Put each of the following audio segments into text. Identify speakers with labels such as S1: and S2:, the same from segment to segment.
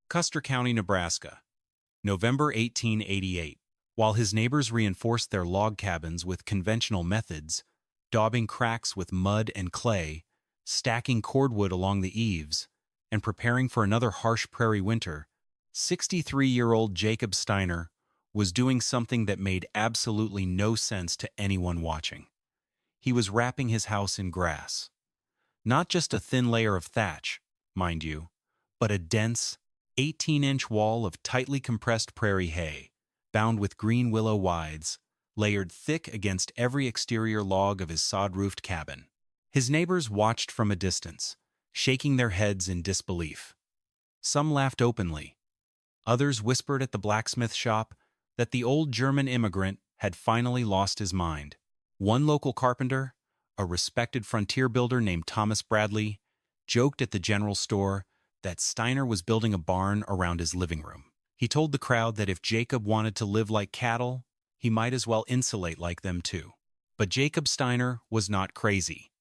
S1: Custer County, Nebraska, November 1888. While his neighbors reinforced their log cabins with conventional methods, daubing cracks with mud and clay, stacking cordwood along the eaves, and preparing for another harsh prairie winter, 63-year-old Jacob Steiner was doing something that made absolutely no sense to anyone watching. He was wrapping his house in grass. Not just a thin layer of thatch, mind you, but a dense, 18-inch wall of tightly compressed prairie hay, bound with green willow withes, layered thick against every exterior log of his sod-roofed cabin. His neighbors watched from a distance, shaking their heads in disbelief. Some laughed openly. Others whispered at the blacksmith shop that the old German immigrant had finally lost his mind. One local carpenter, a respected frontier builder named Thomas Bradley, joked at the general store that Steiner was building a barn around his living room. He told the crowd that if Jacob wanted to live like cattle, he might as well insulate like them too. But Jacob Steiner was not crazy.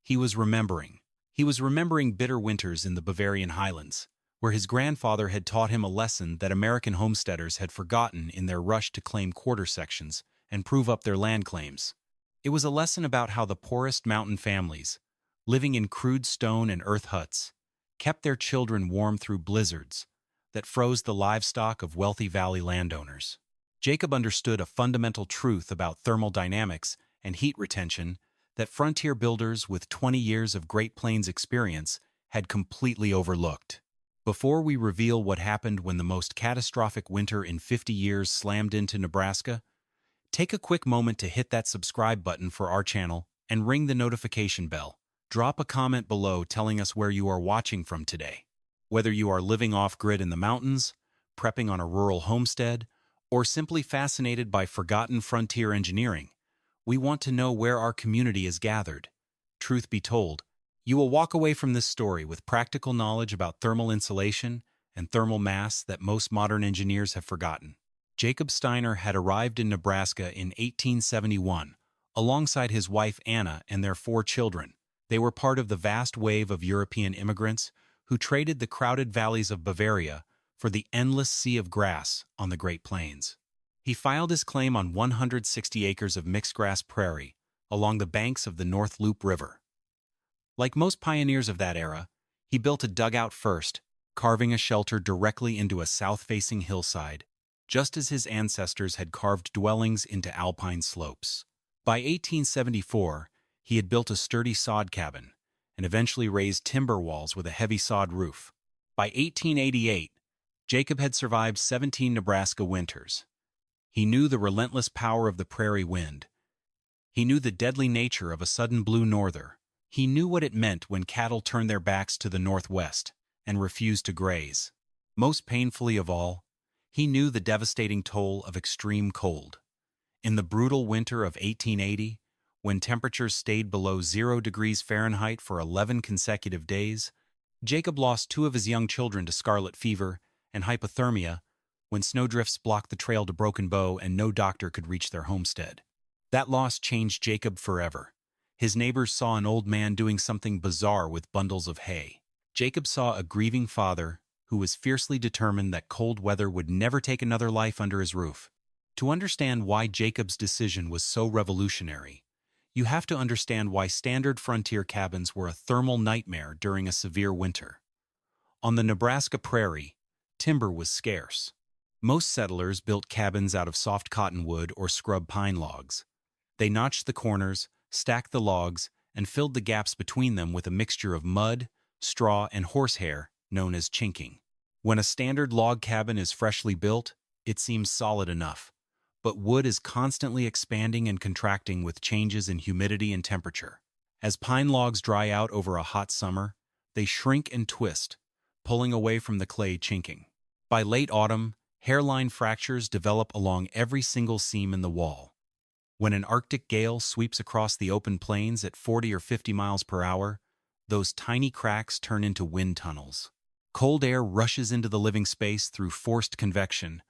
S1: He was remembering. He was remembering bitter winters in the Bavarian highlands, where his grandfather had taught him a lesson that American homesteaders had forgotten in their rush to claim quarter sections and prove up their land claims. It was a lesson about how the poorest mountain families, living in crude stone and earth huts, kept their children warm through blizzards that froze the livestock of wealthy valley landowners. Jacob understood a fundamental truth about thermal dynamics and heat retention that frontier builders with 20 years of Great Plains experience had completely overlooked. Before we reveal what happened when the most catastrophic winter in 50 years slammed into Nebraska, take a quick moment to hit that subscribe button for our channel and ring the notification bell. Drop a comment below telling us where you are watching from today. Whether you are living off-grid in the mountains, prepping on a rural homestead, or simply fascinated by forgotten frontier engineering, we want to know where our community is gathered. Truth be told, you will walk away from this story with practical knowledge about thermal insulation and thermal mass that most modern engineers have forgotten. Jacob Steiner had arrived in Nebraska in 1871, alongside his wife Anna and their 4 children. They were part of the vast wave of European immigrants who traded the crowded valleys of Bavaria for the endless sea of grass on the Great Plains. He filed his claim on 160 acres of mixed-grass prairie along the banks of the North Loop River. Like most pioneers of that era, he built a dugout first, carving a shelter directly into a south-facing hillside, just as his ancestors had carved dwellings into alpine slopes. By 1874, he had built a sturdy sod cabin and eventually raised timber walls with a heavy sod roof. By 1888, Jacob had survived 17 Nebraska winters. He knew the relentless power of the prairie wind. He knew the deadly nature of a sudden blue norther. He knew what it meant when cattle turned their backs to the northwest and refused to graze. Most painfully of all, he knew the devastating toll of extreme cold. In the brutal winter of 1880, when temperatures stayed below 0 degrees Fahrenheit for 11 consecutive days, Jacob lost 2 of his young children to scarlet fever and hypothermia when snowdrifts blocked the trail to Broken Bow and no doctor could reach their homestead. That loss changed Jacob forever. His neighbors saw an old man doing something bizarre with bundles of hay. Jacob saw a grieving father who was fiercely determined that cold weather would never take another life under his roof. To understand why Jacob's decision was so revolutionary, you have to understand why standard frontier cabins were a thermal nightmare during a severe winter. On the Nebraska prairie, timber was scarce. Most settlers built cabins out of soft cottonwood or scrub pine logs. They notched the corners, stacked the logs, and filled the gaps between them with a mixture of mud, straw, and horsehair, known as chinking. When a standard log cabin is freshly built, it seems solid enough. But wood is constantly expanding and contracting with changes in humidity and temperature. As pine logs dry out over a hot summer, they shrink and twist, pulling away from the clay chinking. By late autumn, hairline fractures develop along every single seam in the wall. When an Arctic gale sweeps across the open plains at 40 or 50 miles per hour, those tiny cracks turn into wind tunnels. Cold air rushes into the living space through forced convection,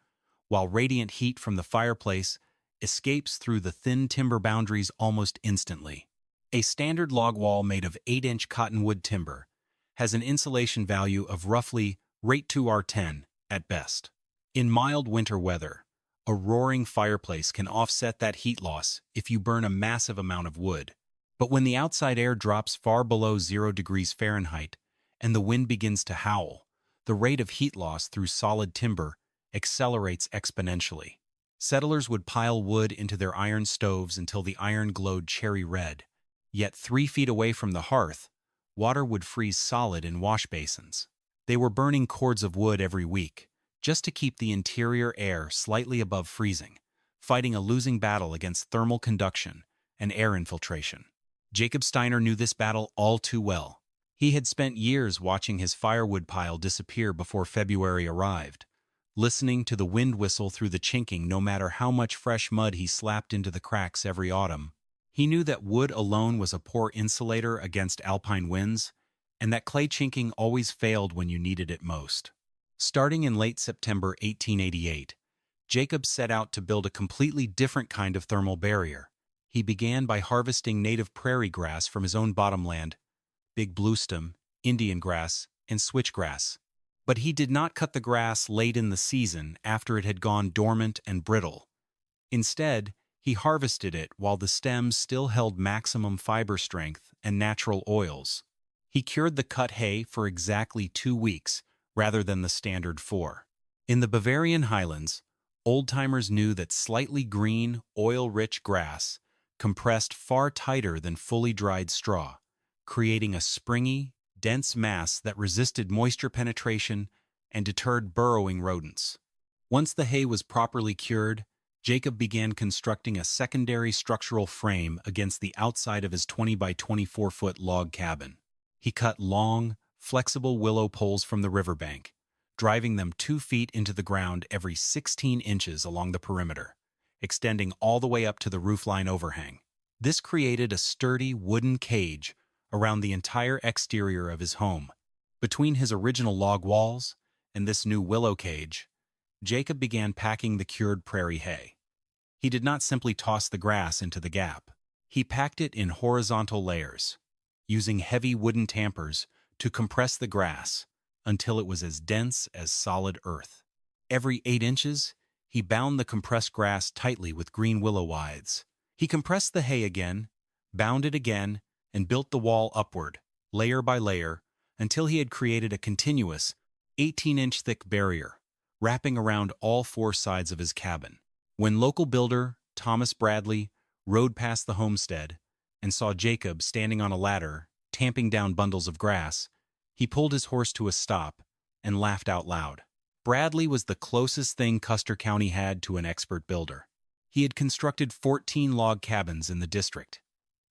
S1: while radiant heat from the fireplace escapes through the thin timber boundaries almost instantly. A standard log wall made of 8-inch cottonwood timber has an insulation value of roughly rate 2R10 at best. In mild winter weather, a roaring fireplace can offset that heat loss if you burn a massive amount of wood. But when the outside air drops far below 0 degrees Fahrenheit and the wind begins to howl, the rate of heat loss through solid timber accelerates exponentially. Settlers would pile wood into their iron stoves until the iron glowed cherry red. Yet 3 feet away from the hearth, water would freeze solid in wash basins. They were burning cords of wood every week, just to keep the interior air slightly above freezing, fighting a losing battle against thermal conduction and air infiltration. Jacob Steiner knew this battle all too well. He had spent years watching his firewood pile disappear before February arrived, listening to the wind whistle through the chinking no matter how much fresh mud he slapped into the cracks every autumn. He knew that wood alone was a poor insulator against alpine winds, and that clay chinking always failed when you needed it most. Starting in late September 1888, Jacob set out to build a completely different kind of thermal barrier. He began by harvesting native prairie grass from his own bottomland, big bluestem, Indian grass, and switchgrass. But he did not cut the grass late in the season after it had gone dormant and brittle. Instead, he harvested it while the stems still held maximum fiber strength and natural oils. He cured the cut hay for exactly 2 weeks, rather than the standard 4. In the Bavarian highlands, old-timers knew that slightly green, oil-rich grass compressed far tighter than fully dried straw, creating a springy, dense mass that resisted moisture penetration and deterred burrowing rodents. Once the hay was properly cured, Jacob began constructing a secondary structural frame against the outside of his 20 by 24-foot log cabin. He cut long, flexible willow poles from the riverbank, driving them 2 feet into the ground every 16 inches along the perimeter, extending all the way up to the roofline overhang. This created a sturdy wooden cage around the entire exterior of his home. Between his original log walls and this new willow cage, Jacob began packing the cured prairie hay. He did not simply toss the grass into the gap. He packed it in horizontal layers, using heavy wooden tampers to compress the grass until it was as dense as solid earth. Every 8 inches, he bound the compressed grass tightly with green willow withes. He compressed the hay again, bound it again, and built the wall upward, layer by layer, until he had created a continuous, 18-inch thick barrier, wrapping around all 4 sides of his cabin. When local builder Thomas Bradley rode past the homestead and saw Jacob standing on a ladder, tamping down bundles of grass, he pulled his horse to a stop and laughed out loud. Bradley was the closest thing Custer County had to an expert builder. He had constructed 14 log cabins in the district,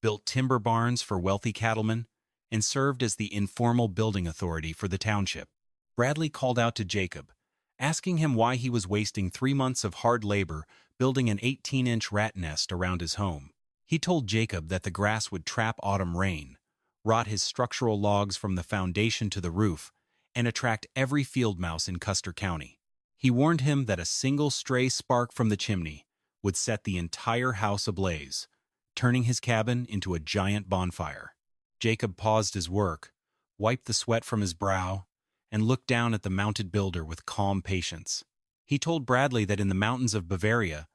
S1: built timber barns for wealthy cattlemen, and served as the informal building authority for the township. Bradley called out to Jacob, asking him why he was wasting 3 months of hard labor building an 18-inch rat nest around his home. He told Jacob that the grass would trap autumn rain, rot his structural logs from the foundation to the roof, and attract every field mouse in Custer County. He warned him that a single stray spark from the chimney would set the entire house ablaze, turning his cabin into a giant bonfire. Jacob paused his work, wiped the sweat from his brow, and looked down at the mounted builder with calm patience. He told Bradley that in the mountains of Bavaria,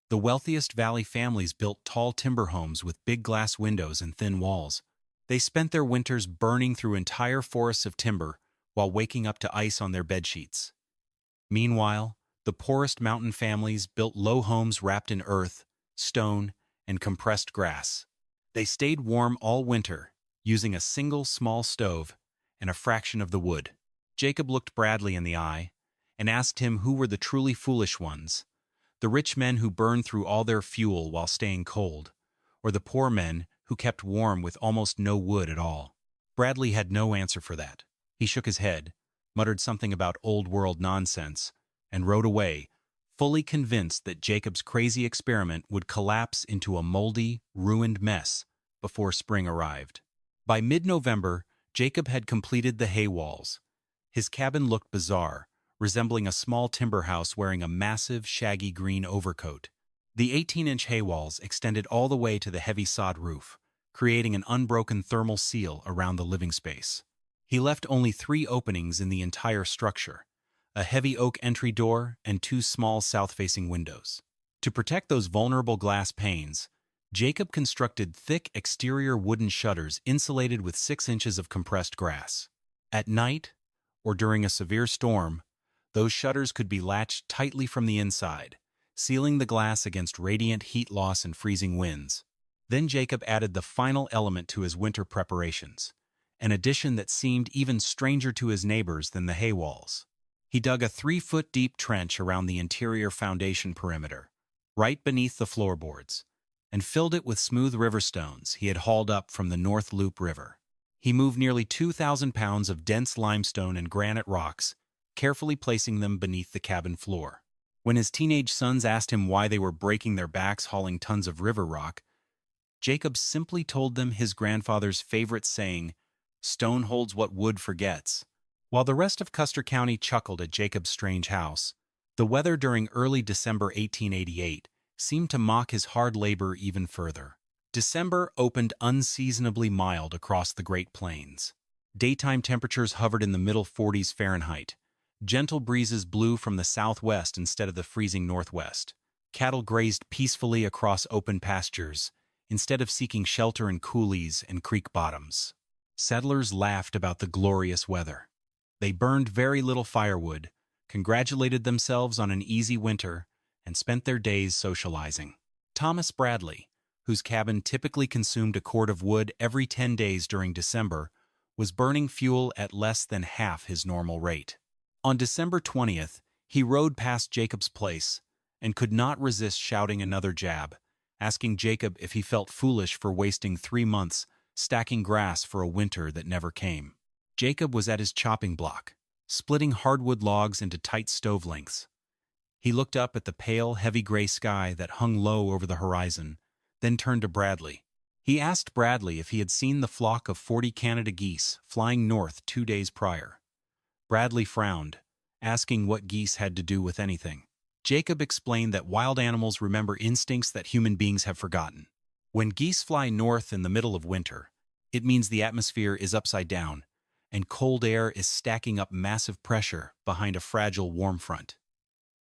S1: the wealthiest valley families built tall timber homes with big glass windows and thin walls. They spent their winters burning through entire forests of timber while waking up to ice on their bedsheets. Meanwhile, the poorest mountain families built low homes wrapped in earth, stone, and compressed grass. They stayed warm all winter, using a single small stove and a fraction of the wood. Jacob looked Bradley in the eye and asked him who were the truly foolish ones, the rich men who burned through all their fuel while staying cold, or the poor men who kept warm with almost no wood at all. Bradley had no answer for that. He shook his head, muttered something about old-world nonsense, and rode away, fully convinced that Jacob's crazy experiment would collapse into a moldy, ruined mess before spring arrived. By mid-November, Jacob had completed the hay walls. His cabin looked bizarre, resembling a small timber house wearing a massive, shaggy green overcoat. The 18-inch hay walls extended all the way to the heavy sod roof, creating an unbroken thermal seal around the living space. He left only 3 openings in the entire structure: a heavy oak entry door and 2 small south-facing windows. To protect those vulnerable glass panes, Jacob constructed thick exterior wooden shutters insulated with 6 inches of compressed grass. At night, or during a severe storm, those shutters could be latched tightly from the inside, sealing the glass against radiant heat loss and freezing winds. Then Jacob added the final element to his winter preparations, an addition that seemed even stranger to his neighbors than the hay walls. He dug a 3-foot-deep trench around the interior foundation perimeter, right beneath the floorboards, and filled it with smooth river stones he had hauled up from the North Loop River. He moved nearly 2,000 pounds of dense limestone and granite rocks, carefully placing them beneath the cabin floor. When his teenage sons asked him why they were breaking their backs hauling tons of river rock, Jacob simply told them his grandfather's favorite saying, "Stone holds what wood forgets." While the rest of Custer County chuckled at Jacob's strange house, the weather during early December 1888 seemed to mock his hard labor even further. December opened unseasonably mild across the Great Plains. Daytime temperatures hovered in the middle 40s Fahrenheit. Gentle breezes blew from the southwest instead of the freezing northwest. Cattle grazed peacefully across open pastures, instead of seeking shelter in coulees and creek bottoms. Settlers laughed about the glorious weather. They burned very little firewood, congratulated themselves on an easy winter, and spent their days socializing. Thomas Bradley, whose cabin typically consumed a cord of wood every 10 days during December, was burning fuel at less than half his normal rate. On December 20th, he rode past Jacob's place and could not resist shouting another jab, asking Jacob if he felt foolish for wasting 3 months stacking grass for a winter that never came. Jacob was at his chopping block, splitting hardwood logs into tight stove lengths. He looked up at the pale, heavy gray sky that hung low over the horizon, then turned to Bradley. He asked Bradley if he had seen the flock of 40 Canada geese flying north 2 days prior. Bradley frowned, asking what geese had to do with anything. Jacob explained that wild animals remember instincts that human beings have forgotten. When geese fly north in the middle of winter, it means the atmosphere is upside down, and cold air is stacking up massive pressure behind a fragile warm front.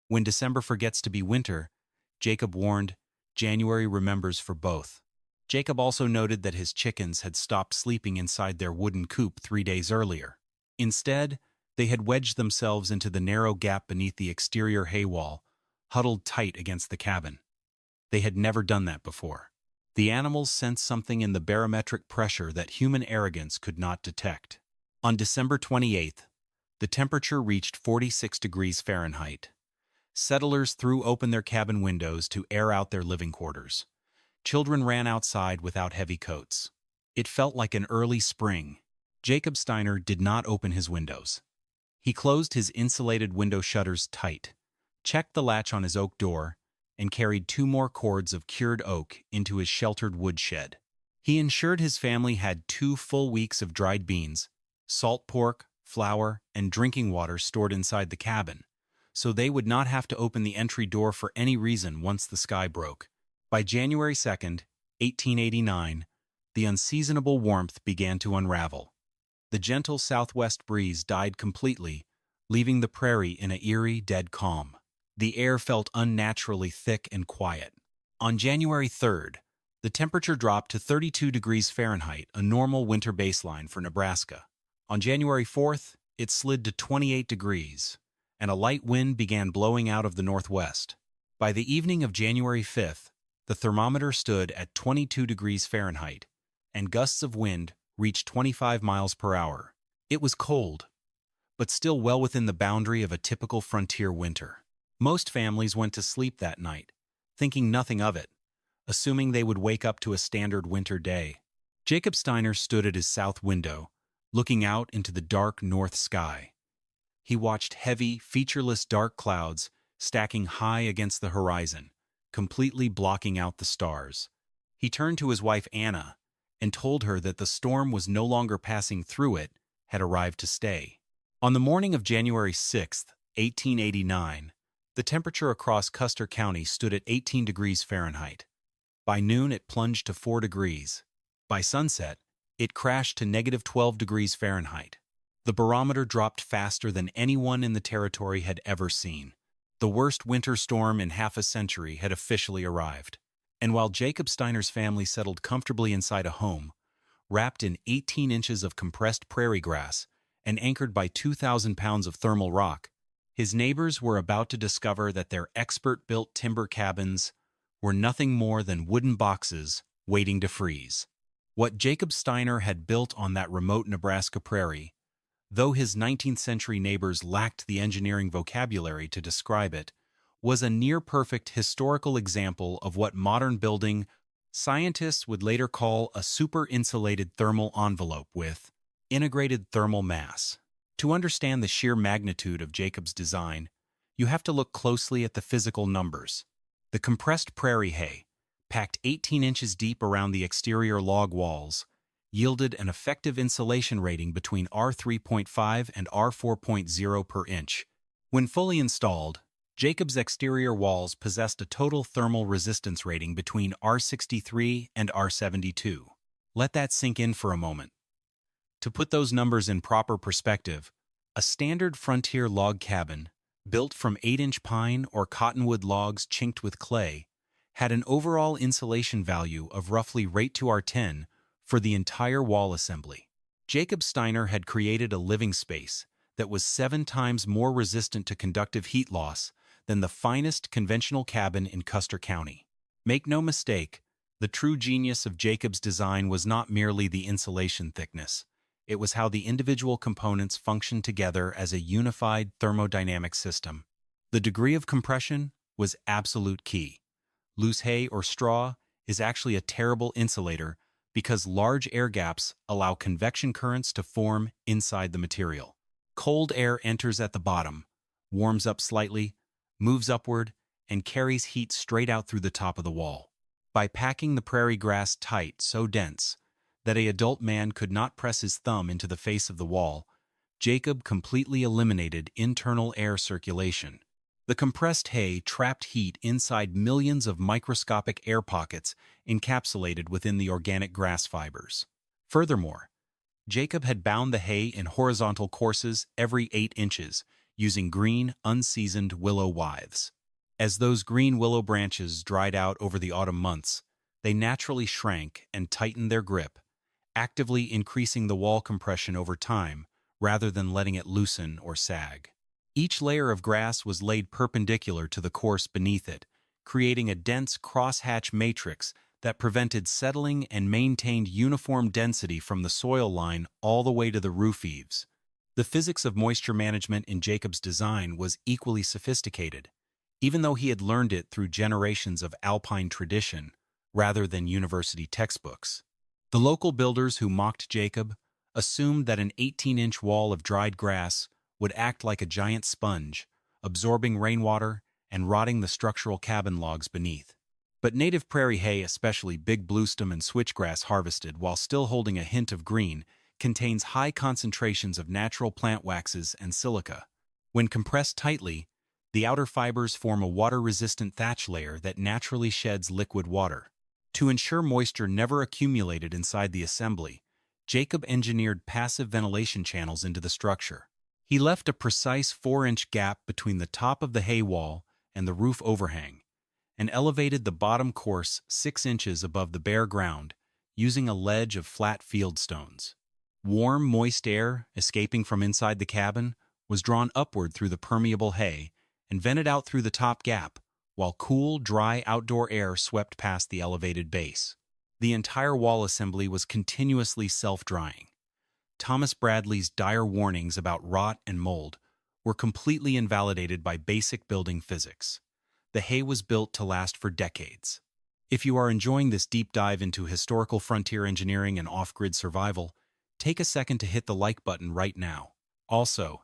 S1: When December forgets to be winter, Jacob warned, January remembers for both. Jacob also noted that his chickens had stopped sleeping inside their wooden coop 3 days earlier. Instead, they had wedged themselves into the narrow gap beneath the exterior hay wall, huddled tight against the cabin. They had never done that before. The animals sensed something in the barometric pressure that human arrogance could not detect. On December 28th, the temperature reached 46 degrees Fahrenheit. Settlers threw open their cabin windows to air out their living quarters. Children ran outside without heavy coats. It felt like an early spring. Jacob Steiner did not open his windows. He closed his insulated window shutters tight, checked the latch on his oak door, and carried 2 more cords of cured oak into his sheltered woodshed. He ensured his family had 2 full weeks of dried beans, salt pork, flour, and drinking water stored inside the cabin, so they would not have to open the entry door for any reason once the sky broke. By January 2nd, 1889, the unseasonable warmth began to unravel. The gentle southwest breeze died completely, leaving the prairie in an eerie, dead calm. The air felt unnaturally thick and quiet. On January 3rd, the temperature dropped to 32 degrees Fahrenheit, a normal winter baseline for Nebraska. On January 4th, it slid to 28 degrees, and a light wind began blowing out of the northwest. By the evening of January 5th, the thermometer stood at 22 degrees Fahrenheit, and gusts of wind reached 25 miles per hour. It was cold, but still well within the boundary of a typical frontier winter. Most families went to sleep that night, thinking nothing of it, assuming they would wake up to a standard winter day. Jacob Steiner stood at his south window, looking out into the dark north sky. He watched heavy, featureless dark clouds stacking high against the horizon, completely blocking out the stars. He turned to his wife Anna and told her that the storm was no longer passing through it, had arrived to stay. On the morning of January 6th, 1889, the temperature across Custer County stood at 18 degrees Fahrenheit. By noon, it plunged to 4 degrees. By sunset, it crashed to -12 degrees Fahrenheit. The barometer dropped faster than anyone in the territory had ever seen. The worst winter storm in half a century had officially arrived. And while Jacob Steiner's family settled comfortably inside a home, wrapped in 18 inches of compressed prairie grass and anchored by 2,000 pounds of thermal rock, his neighbors were about to discover that their expert-built timber cabins were nothing more than wooden boxes waiting to freeze. What Jacob Steiner had built on that remote Nebraska prairie, though his 19th-century neighbors lacked the engineering vocabulary to describe it, was a near-perfect historical example of what modern building scientists would later call a super-insulated thermal envelope with integrated thermal mass. To understand the sheer magnitude of Jacob's design, you have to look closely at the physical numbers. The compressed prairie hay, packed 18 inches deep around the exterior log walls, yielded an effective insulation rating between R3.5 and R4.0 per inch. When fully installed, Jacob's exterior walls possessed a total thermal resistance rating between R63 and R72. Let that sink in for a moment. To put those numbers in proper perspective, a standard frontier log cabin, built from 8-inch pine or cottonwood logs chinked with clay, had an overall insulation value of roughly rate to R10 for the entire wall assembly. Jacob Steiner had created a living space that was 7 times more resistant to conductive heat loss than the finest conventional cabin in Custer County. Make no mistake, the true genius of Jacob's design was not merely the insulation thickness. It was how the individual components functioned together as a unified thermodynamic system. The degree of compression was absolute key. Loose hay or straw is actually a terrible insulator because large air gaps allow convection currents to form inside the material. Cold air enters at the bottom, warms up slightly, moves upward, and carries heat straight out through the top of the wall. By packing the prairie grass tight so dense that an adult man could not press his thumb into the face of the wall, Jacob completely eliminated internal air circulation. The compressed hay trapped heat inside millions of microscopic air pockets encapsulated within the organic grass fibers. Furthermore, Jacob had bound the hay in horizontal courses every 8 inches, using green, unseasoned willow withes. As those green willow branches dried out over the autumn months, they naturally shrank and tightened their grip, actively increasing the wall compression over time rather than letting it loosen or sag. Each layer of grass was laid perpendicular to the course beneath it, creating a dense crosshatch matrix that prevented settling and maintained uniform density from the soil line all the way to the roof eaves. The physics of moisture management in Jacob's design was equally sophisticated, even though he had learned it through generations of alpine tradition rather than university textbooks. The local builders who mocked Jacob assumed that an 18-inch wall of dried grass would act like a giant sponge, absorbing rainwater and rotting the structural cabin logs beneath. But native prairie hay, especially big bluestem and switchgrass harvested while still holding a hint of green, contains high concentrations of natural plant waxes and silica. When compressed tightly, the outer fibers form a water-resistant thatch layer that naturally sheds liquid water. To ensure moisture never accumulated inside the assembly, Jacob engineered passive ventilation channels into the structure. He left a precise 4-inch gap between the top of the hay wall and the roof overhang, and elevated the bottom course 6 inches above the bare ground using a ledge of flat field stones. Warm, moist air, escaping from inside the cabin, was drawn upward through the permeable hay and vented out through the top gap, while cool, dry outdoor air swept past the elevated base. The entire wall assembly was continuously self-drying. Thomas Bradley's dire warnings about rot and mold were completely invalidated by basic building physics. The hay was built to last for decades. If you are enjoying this deep dive into historical frontier engineering and off-grid survival, take a second to hit the like button right now. Also,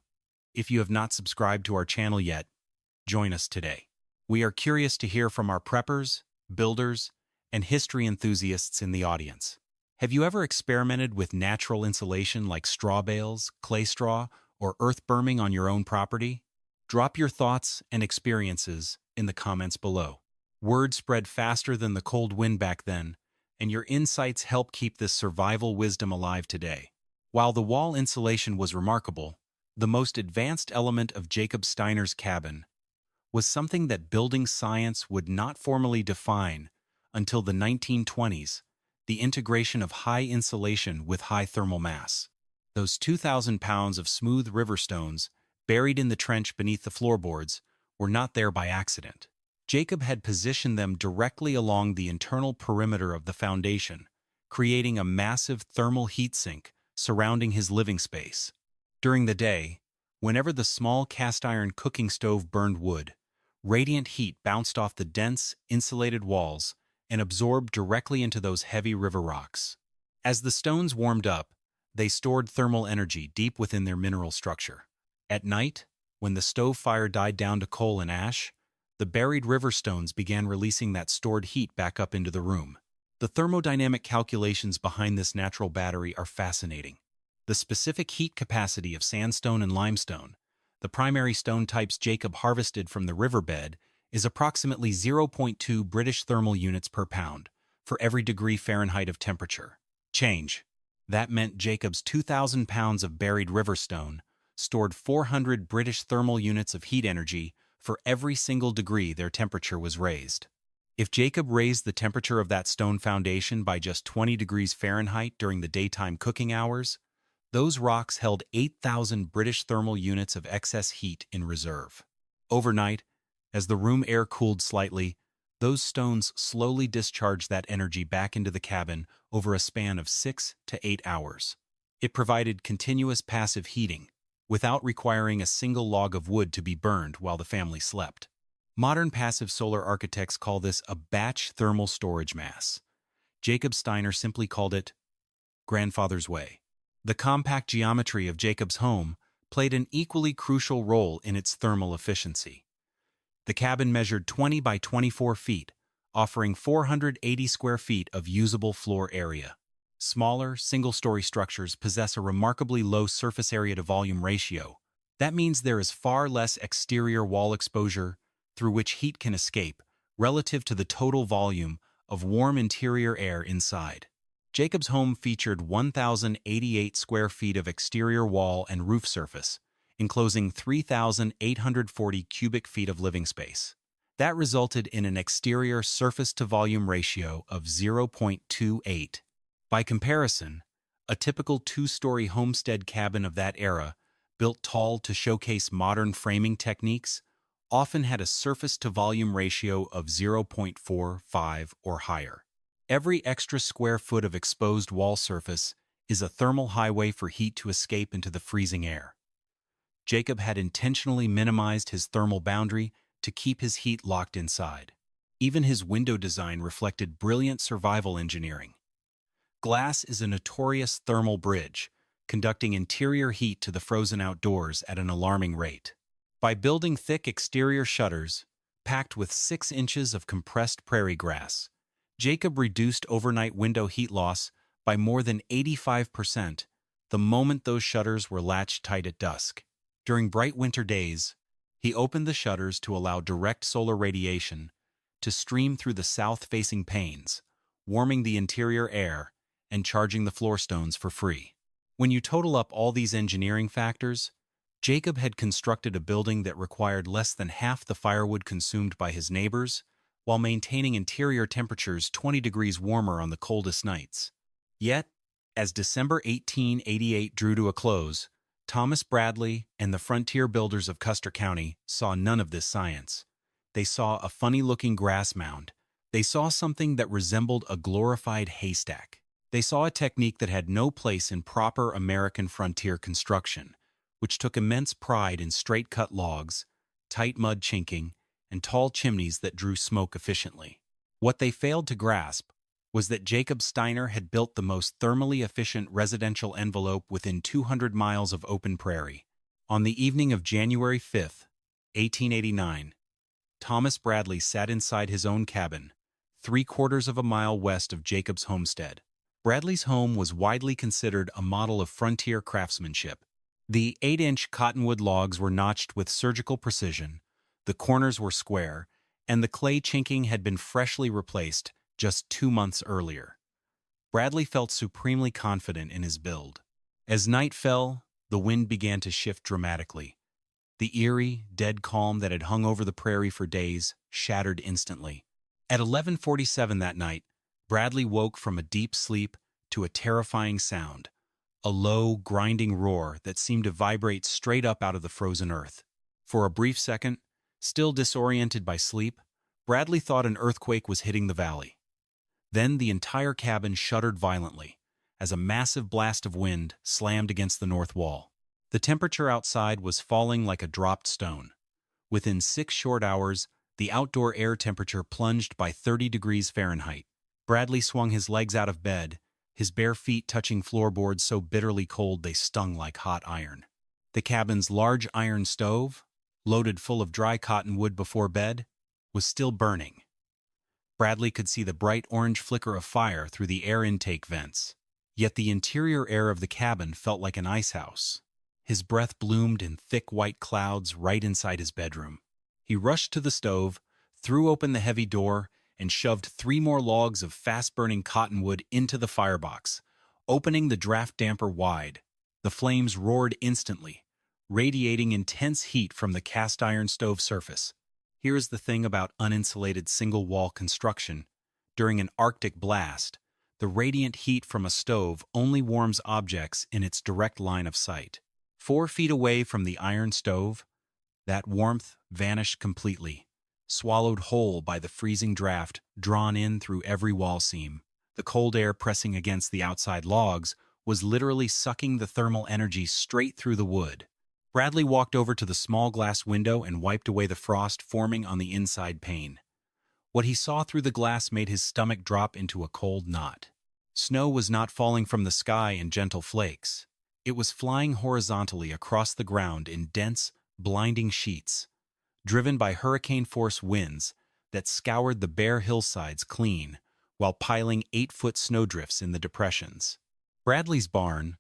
S1: if you have not subscribed to our channel yet, join us today. We are curious to hear from our preppers, builders, and history enthusiasts in the audience. Have you ever experimented with natural insulation like straw bales, clay straw, or earth berming on your own property? Drop your thoughts and experiences in the comments below. Word spread faster than the cold wind back then, and your insights help keep this survival wisdom alive today. While the wall insulation was remarkable, the most advanced element of Jacob Steiner's cabin was something that building science would not formally define until the 1920s, the integration of high insulation with high thermal mass. Those 2,000 pounds of smooth river stones buried in the trench beneath the floorboards were not there by accident. Jacob had positioned them directly along the internal perimeter of the foundation, creating a massive thermal heat sink surrounding his living space. During the day, whenever the small cast-iron cooking stove burned wood, radiant heat bounced off the dense, insulated walls and absorbed directly into those heavy river rocks. As the stones warmed up, they stored thermal energy deep within their mineral structure. At night, when the stove fire died down to coal and ash, the buried river stones began releasing that stored heat back up into the room. The thermodynamic calculations behind this natural battery are fascinating. The specific heat capacity of sandstone and limestone, the primary stone types Jacob harvested from the riverbed, is approximately 0.2 British thermal units per pound for every degree Fahrenheit of temperature change. That meant Jacob's 2,000 pounds of buried river stone stored 400 British thermal units of heat energy for every single degree their temperature was raised. If Jacob raised the temperature of that stone foundation by just 20 degrees Fahrenheit during the daytime cooking hours, those rocks held 8,000 British thermal units of excess heat in reserve. Overnight, as the room air cooled slightly, those stones slowly discharged that energy back into the cabin over a span of 6 to 8 hours. It provided continuous passive heating, without requiring a single log of wood to be burned while the family slept. Modern passive solar architects call this a batch thermal storage mass. Jacob Steiner simply called it grandfather's way. The compact geometry of Jacob's home played an equally crucial role in its thermal efficiency. The cabin measured 20 by 24 feet, offering 480 square feet of usable floor area. Smaller, single-story structures possess a remarkably low surface area-to-volume ratio. That means there is far less exterior wall exposure through which heat can escape relative to the total volume of warm interior air inside. Jacob's home featured 1,088 square feet of exterior wall and roof surface, enclosing 3,840 cubic feet of living space. That resulted in an exterior surface-to-volume ratio of 0.28. By comparison, a typical two-story homestead cabin of that era, built tall to showcase modern framing techniques, often had a surface-to-volume ratio of 0.45 or higher. Every extra square foot of exposed wall surface is a thermal highway for heat to escape into the freezing air. Jacob had intentionally minimized his thermal boundary to keep his heat locked inside. Even his window design reflected brilliant survival engineering. Glass is a notorious thermal bridge, conducting interior heat to the frozen outdoors at an alarming rate. By building thick exterior shutters, packed with 6 inches of compressed prairie grass, Jacob reduced overnight window heat loss by more than 85% the moment those shutters were latched tight at dusk. During bright winter days, he opened the shutters to allow direct solar radiation to stream through the south-facing panes, warming the interior air and charging the floor stones for free. When you total up all these engineering factors, Jacob had constructed a building that required less than half the firewood consumed by his neighbors, while maintaining interior temperatures 20 degrees warmer on the coldest nights. Yet, as December 1888 drew to a close, Thomas Bradley and the frontier builders of Custer County saw none of this science. They saw a funny-looking grass mound. They saw something that resembled a glorified haystack. They saw a technique that had no place in proper American frontier construction, which took immense pride in straight-cut logs, tight mud chinking, and tall chimneys that drew smoke efficiently. What they failed to grasp was that Jacob Steiner had built the most thermally efficient residential envelope within 200 miles of open prairie. On the evening of January 5, 1889, Thomas Bradley sat inside his own cabin, 3/4 of a mile west of Jacob's homestead. Bradley's home was widely considered a model of frontier craftsmanship. The 8-inch cottonwood logs were notched with surgical precision, the corners were square, and the clay chinking had been freshly replaced just 2 months earlier. Bradley felt supremely confident in his build. As night fell, the wind began to shift dramatically. The eerie, dead calm that had hung over the prairie for days shattered instantly. At 11:47 that night, Bradley woke from a deep sleep to a terrifying sound, a low, grinding roar that seemed to vibrate straight up out of the frozen earth. For a brief second, still disoriented by sleep, Bradley thought an earthquake was hitting the valley. Then the entire cabin shuddered violently as a massive blast of wind slammed against the north wall. The temperature outside was falling like a dropped stone. Within 6 short hours, the outdoor air temperature plunged by 30 degrees Fahrenheit. Bradley swung his legs out of bed, his bare feet touching floorboards so bitterly cold they stung like hot iron. The cabin's large iron stove, loaded full of dry cottonwood before bed, was still burning. Bradley could see the bright orange flicker of fire through the air intake vents. Yet the interior air of the cabin felt like an icehouse. His breath bloomed in thick white clouds right inside his bedroom. He rushed to the stove, threw open the heavy door, and shoved 3 more logs of fast-burning cottonwood into the firebox, opening the draft damper wide. The flames roared instantly, radiating intense heat from the cast-iron stove surface. Here's the thing about uninsulated single-wall construction. During an Arctic blast, the radiant heat from a stove only warms objects in its direct line of sight. 4 feet away from the iron stove, that warmth vanished completely, swallowed whole by the freezing draft drawn in through every wall seam. The cold air pressing against the outside logs was literally sucking the thermal energy straight through the wood. Bradley walked over to the small glass window and wiped away the frost forming on the inside pane. What he saw through the glass made his stomach drop into a cold knot. Snow was not falling from the sky in gentle flakes. It was flying horizontally across the ground in dense, blinding sheets, driven by hurricane-force winds that scoured the bare hillsides clean while piling 8-foot snowdrifts in the depressions. Bradley's barn,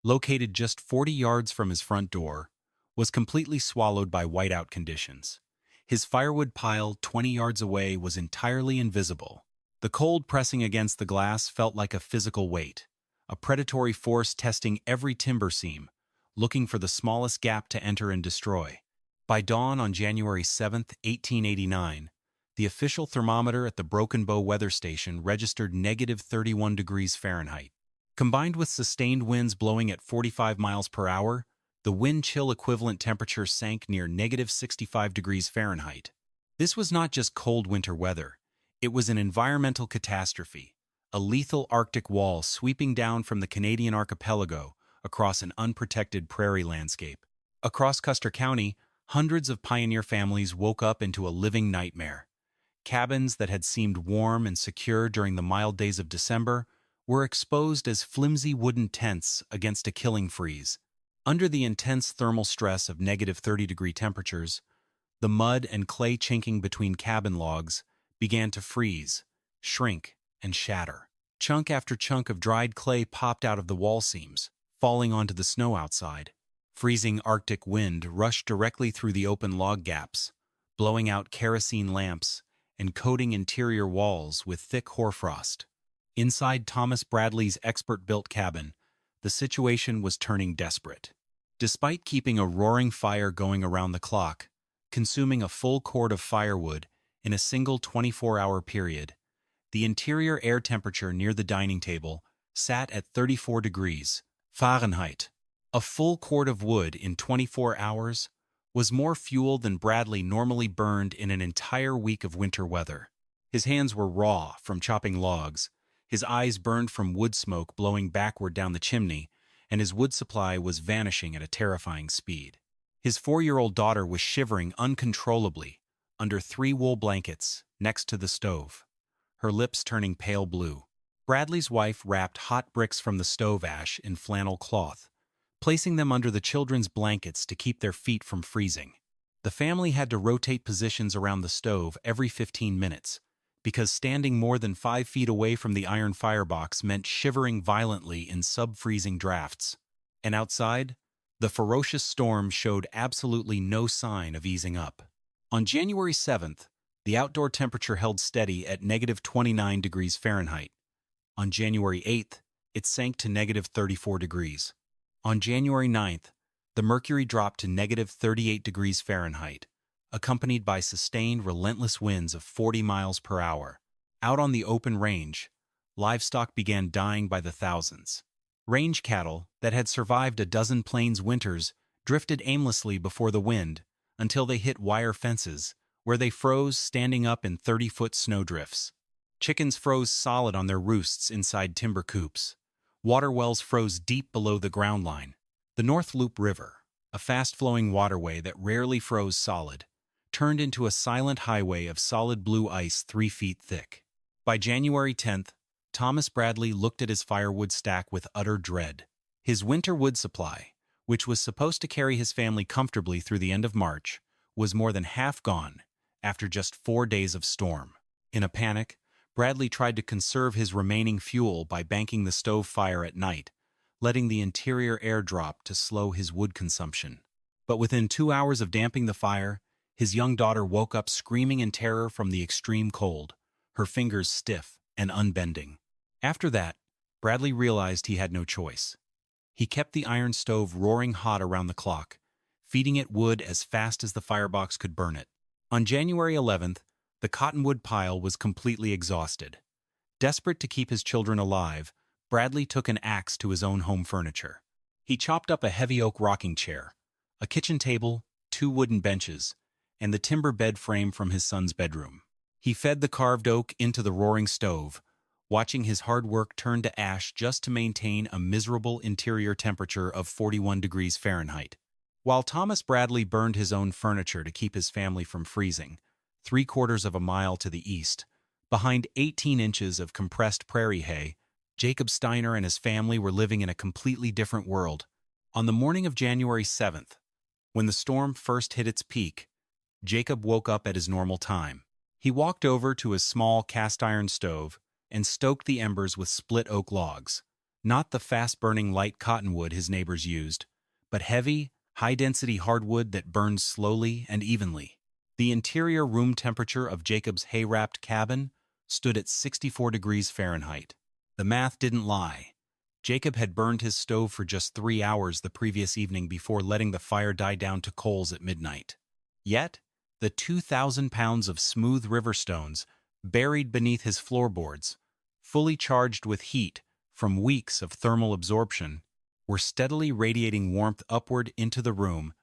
S1: located just 40 yards from his front door, was completely swallowed by whiteout conditions. His firewood pile 20 yards away was entirely invisible. The cold pressing against the glass felt like a physical weight, a predatory force testing every timber seam, looking for the smallest gap to enter and destroy. By dawn on January 7, 1889, the official thermometer at the Broken Bow weather station registered negative 31 degrees Fahrenheit. Combined with sustained winds blowing at 45 miles per hour, the wind chill equivalent temperature sank near negative 65 degrees Fahrenheit. This was not just cold winter weather. It was an environmental catastrophe, a lethal Arctic wall sweeping down from the Canadian archipelago across an unprotected prairie landscape. Across Custer County, hundreds of pioneer families woke up into a living nightmare. Cabins that had seemed warm and secure during the mild days of December were exposed as flimsy wooden tents against a killing freeze. Under the intense thermal stress of negative 30-degree temperatures, the mud and clay chinking between cabin logs began to freeze, shrink, and shatter. Chunk after chunk of dried clay popped out of the wall seams, falling onto the snow outside. Freezing Arctic wind rushed directly through the open log gaps, blowing out kerosene lamps and coating interior walls with thick hoarfrost. Inside Thomas Bradley's expert-built cabin, the situation was turning desperate. Despite keeping a roaring fire going around the clock, consuming a full cord of firewood in a single 24-hour period, the interior air temperature near the dining table sat at 34 degrees Fahrenheit. A full cord of wood in 24 hours was more fuel than Bradley normally burned in an entire week of winter weather. His hands were raw from chopping logs, his eyes burned from wood smoke blowing backward down the chimney, and his wood supply was vanishing at a terrifying speed. His 4-year-old daughter was shivering uncontrollably under 3 wool blankets next to the stove, her lips turning pale blue. Bradley's wife wrapped hot bricks from the stove ash in flannel cloth, placing them under the children's blankets to keep their feet from freezing. The family had to rotate positions around the stove every 15 minutes, because standing more than 5 feet away from the iron firebox meant shivering violently in sub-freezing drafts. And outside, the ferocious storm showed absolutely no sign of easing up. On January 7th, the outdoor temperature held steady at negative 29 degrees Fahrenheit. On January 8th, it sank to negative 34 degrees. On January 9th, the mercury dropped to -38 degrees Fahrenheit, accompanied by sustained relentless winds of 40 miles per hour. Out on the open range, livestock began dying by the thousands. Range cattle that had survived a dozen plains winters drifted aimlessly before the wind until they hit wire fences, where they froze standing up in 30-foot snowdrifts. Chickens froze solid on their roosts inside timber coops. Water wells froze deep below the ground line. The North Loop River, a fast-flowing waterway that rarely froze solid, turned into a silent highway of solid blue ice 3 feet thick. By January 10th, Thomas Bradley looked at his firewood stack with utter dread. His winter wood supply, which was supposed to carry his family comfortably through the end of March, was more than half gone after just 4 days of storm. In a panic, Bradley tried to conserve his remaining fuel by banking the stove fire at night, letting the interior air drop to slow his wood consumption. But within 2 hours of damping the fire, his young daughter woke up screaming in terror from the extreme cold, her fingers stiff and unbending. After that, Bradley realized he had no choice. He kept the iron stove roaring hot around the clock, feeding it wood as fast as the firebox could burn it. On January 11th, the cottonwood pile was completely exhausted. Desperate to keep his children alive, Bradley took an axe to his own home furniture. He chopped up a heavy oak rocking chair, a kitchen table, 2 wooden benches, and the timber bed frame from his son's bedroom. He fed the carved oak into the roaring stove, watching his hard work turn to ash just to maintain a miserable interior temperature of 41 degrees Fahrenheit. While Thomas Bradley burned his own furniture to keep his family from freezing, 3/4 of a mile to the east, behind 18 inches of compressed prairie hay, Jacob Steiner and his family were living in a completely different world. On the morning of January 7th, when the storm first hit its peak, Jacob woke up at his normal time. He walked over to his small cast-iron stove and stoked the embers with split oak logs, not the fast-burning light cottonwood his neighbors used, but heavy, high-density hardwood that burned slowly and evenly. The interior room temperature of Jacob's hay-wrapped cabin stood at 64 degrees Fahrenheit. The math didn't lie. Jacob had burned his stove for just 3 hours the previous evening before letting the fire die down to coals at midnight. Yet, the 2,000 pounds of smooth river stones buried beneath his floorboards, fully charged with heat from weeks of thermal absorption, were steadily radiating warmth upward into the room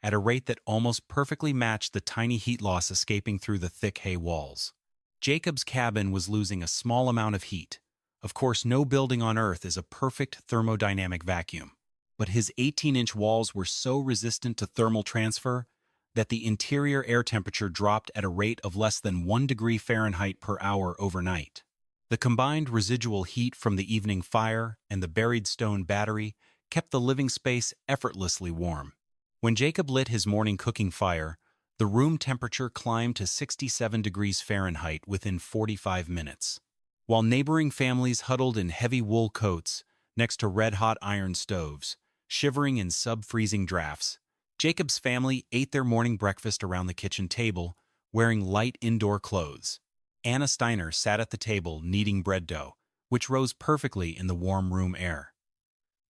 S1: at a rate that almost perfectly matched the tiny heat loss escaping through the thick hay walls. Jacob's cabin was losing a small amount of heat. Of course, no building on Earth is a perfect thermodynamic vacuum, but his 18-inch walls were so resistant to thermal transfer that the interior air temperature dropped at a rate of less than 1 degree Fahrenheit per hour overnight. The combined residual heat from the evening fire and the buried stone battery kept the living space effortlessly warm. When Jacob lit his morning cooking fire, the room temperature climbed to 67 degrees Fahrenheit within 45 minutes. While neighboring families huddled in heavy wool coats next to red-hot iron stoves, shivering in sub-freezing drafts, Jacob's family ate their morning breakfast around the kitchen table, wearing light indoor clothes. Anna Steiner sat at the table kneading bread dough, which rose perfectly in the warm room air.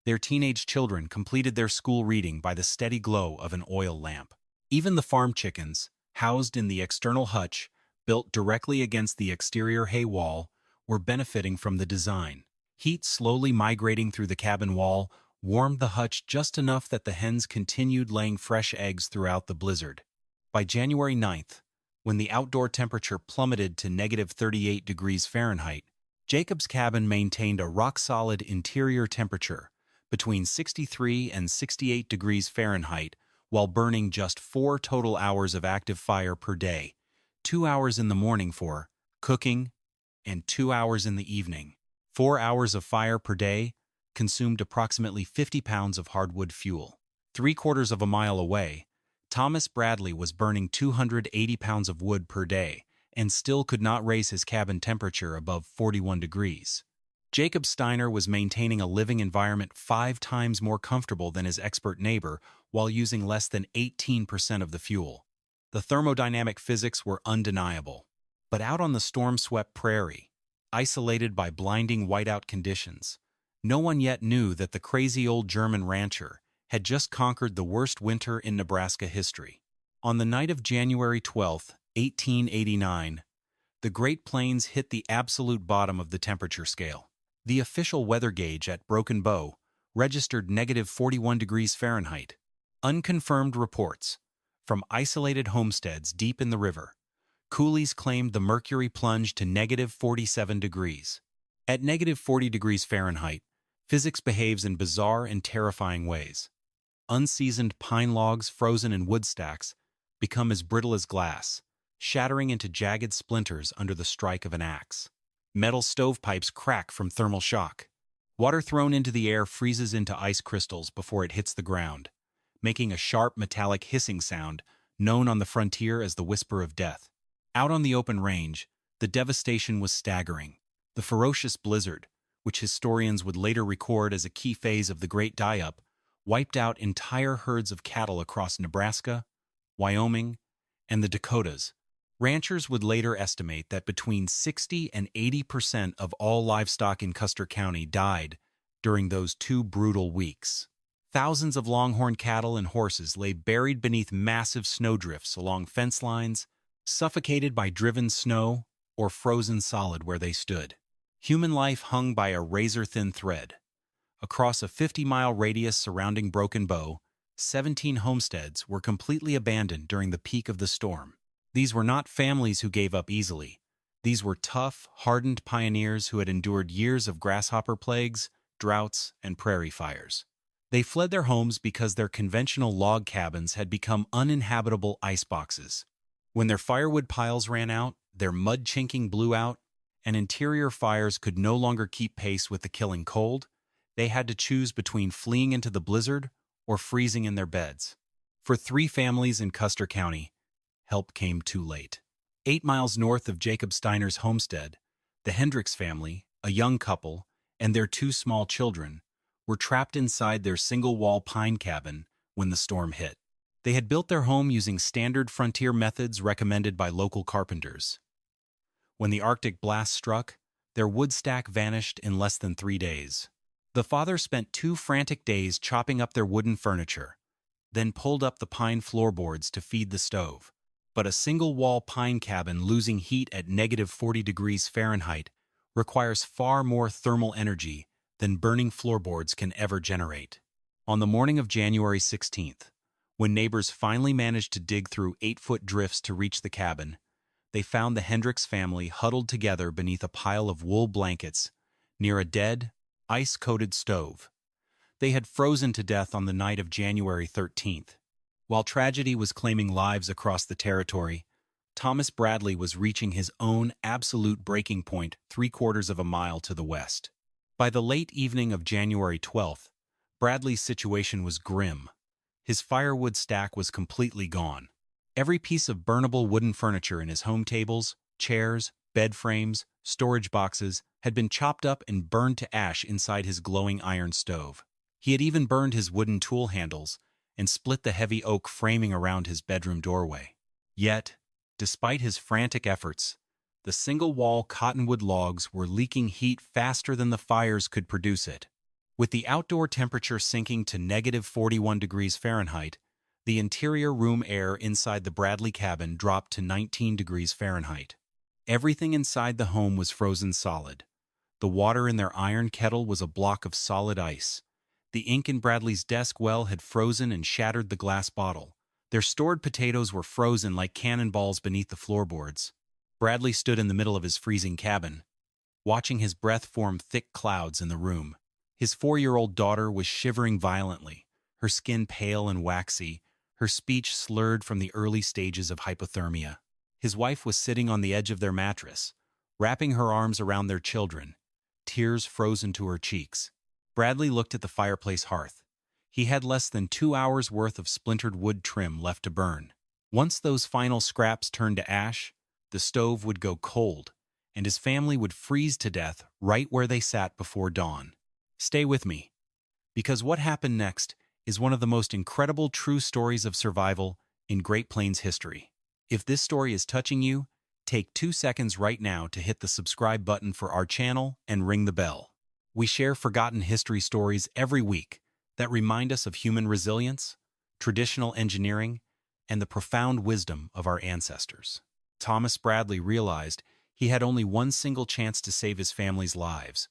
S1: Their teenage children completed their school reading by the steady glow of an oil lamp. Even the farm chickens, housed in the external hutch, built directly against the exterior hay wall, were benefiting from the design. Heat slowly migrating through the cabin wall warmed the hutch just enough that the hens continued laying fresh eggs throughout the blizzard. By January 9th, when the outdoor temperature plummeted to -38 degrees Fahrenheit, Jacob's cabin maintained a rock-solid interior temperature between 63 and 68 degrees Fahrenheit while burning just 4 total hours of active fire per day, 2 hours in the morning for cooking and 2 hours in the evening. 4 hours of fire per day consumed approximately 50 pounds of hardwood fuel. 3/4 of a mile away, Thomas Bradley was burning 280 pounds of wood per day and still could not raise his cabin temperature above 41 degrees. Jacob Steiner was maintaining a living environment 5 times more comfortable than his expert neighbor while using less than 18% of the fuel. The thermodynamic physics were undeniable. But out on the storm-swept prairie, isolated by blinding whiteout conditions, No one yet knew that the crazy old German rancher had just conquered the worst winter in Nebraska history. On the night of January 12, 1889, the Great Plains hit the absolute bottom of the temperature scale. The official weather gauge at Broken Bow registered -41 degrees Fahrenheit. Unconfirmed reports from isolated homesteads deep in the river, coolies claimed the mercury plunged to -47 degrees. At -40 degrees Fahrenheit, physics behaves in bizarre and terrifying ways. Unseasoned pine logs frozen in wood stacks become as brittle as glass, shattering into jagged splinters under the strike of an axe. Metal stovepipes crack from thermal shock. Water thrown into the air freezes into ice crystals before it hits the ground, making a sharp metallic hissing sound known on the frontier as the whisper of death. Out on the open range, the devastation was staggering. The ferocious blizzard, which historians would later record as a key phase of the Great Die-Up, wiped out entire herds of cattle across Nebraska, Wyoming, and the Dakotas. Ranchers would later estimate that between 60 and 80% of all livestock in Custer County died during those 2 brutal weeks. Thousands of longhorn cattle and horses lay buried beneath massive snowdrifts along fence lines, suffocated by driven snow or frozen solid where they stood. Human life hung by a razor-thin thread. Across a 50-mile radius surrounding Broken Bow, 17 homesteads were completely abandoned during the peak of the storm. These were not families who gave up easily. These were tough, hardened pioneers who had endured years of grasshopper plagues, droughts, and prairie fires. They fled their homes because their conventional log cabins had become uninhabitable iceboxes. When their firewood piles ran out, their mud chinking blew out, and interior fires could no longer keep pace with the killing cold, they had to choose between fleeing into the blizzard or freezing in their beds. For 3 families in Custer County, help came too late. 8 miles north of Jacob Steiner's homestead, the Hendricks family, a young couple, and their 2 small children, were trapped inside their single-wall pine cabin when the storm hit. They had built their home using standard frontier methods recommended by local carpenters. When the Arctic blast struck, their wood stack vanished in less than 3 days. The father spent 2 frantic days chopping up their wooden furniture, then pulled up the pine floorboards to feed the stove. But a single-wall pine cabin losing heat at -40 degrees Fahrenheit requires far more thermal energy than burning floorboards can ever generate. On the morning of January 16th, when neighbors finally managed to dig through 8-foot drifts to reach the cabin, they found the Hendricks family huddled together beneath a pile of wool blankets near a dead, ice-coated stove. They had frozen to death on the night of January 13th. While tragedy was claiming lives across the territory, Thomas Bradley was reaching his own absolute breaking point 3/4 of a mile to the west. By the late evening of January 12th, Bradley's situation was grim. His firewood stack was completely gone. Every piece of burnable wooden furniture in his home tables, chairs, bed frames, storage boxes had been chopped up and burned to ash inside his glowing iron stove. He had even burned his wooden tool handles and split the heavy oak framing around his bedroom doorway. Yet, despite his frantic efforts, the single-wall cottonwood logs were leaking heat faster than the fires could produce it. With the outdoor temperature sinking to -41 degrees Fahrenheit, the interior room air inside the Bradley cabin dropped to 19 degrees Fahrenheit. Everything inside the home was frozen solid. The water in their iron kettle was a block of solid ice. The ink in Bradley's desk well had frozen and shattered the glass bottle. Their stored potatoes were frozen like cannonballs beneath the floorboards. Bradley stood in the middle of his freezing cabin, watching his breath form thick clouds in the room. His 4-year-old daughter was shivering violently, her skin pale and waxy, her speech slurred from the early stages of hypothermia. His wife was sitting on the edge of their mattress, wrapping her arms around their children, tears frozen to her cheeks. Bradley looked at the fireplace hearth. He had less than 2 hours' worth of splintered wood trim left to burn. Once those final scraps turned to ash, the stove would go cold, and his family would freeze to death right where they sat before dawn. Stay with me, because what happened next is one of the most incredible true stories of survival in Great Plains history. If this story is touching you, take 2 seconds right now to hit the subscribe button for our channel and ring the bell. We share forgotten history stories every week that remind us of human resilience, traditional engineering, and the profound wisdom of our ancestors. Thomas Bradley realized he had only one single chance to save his family's lives.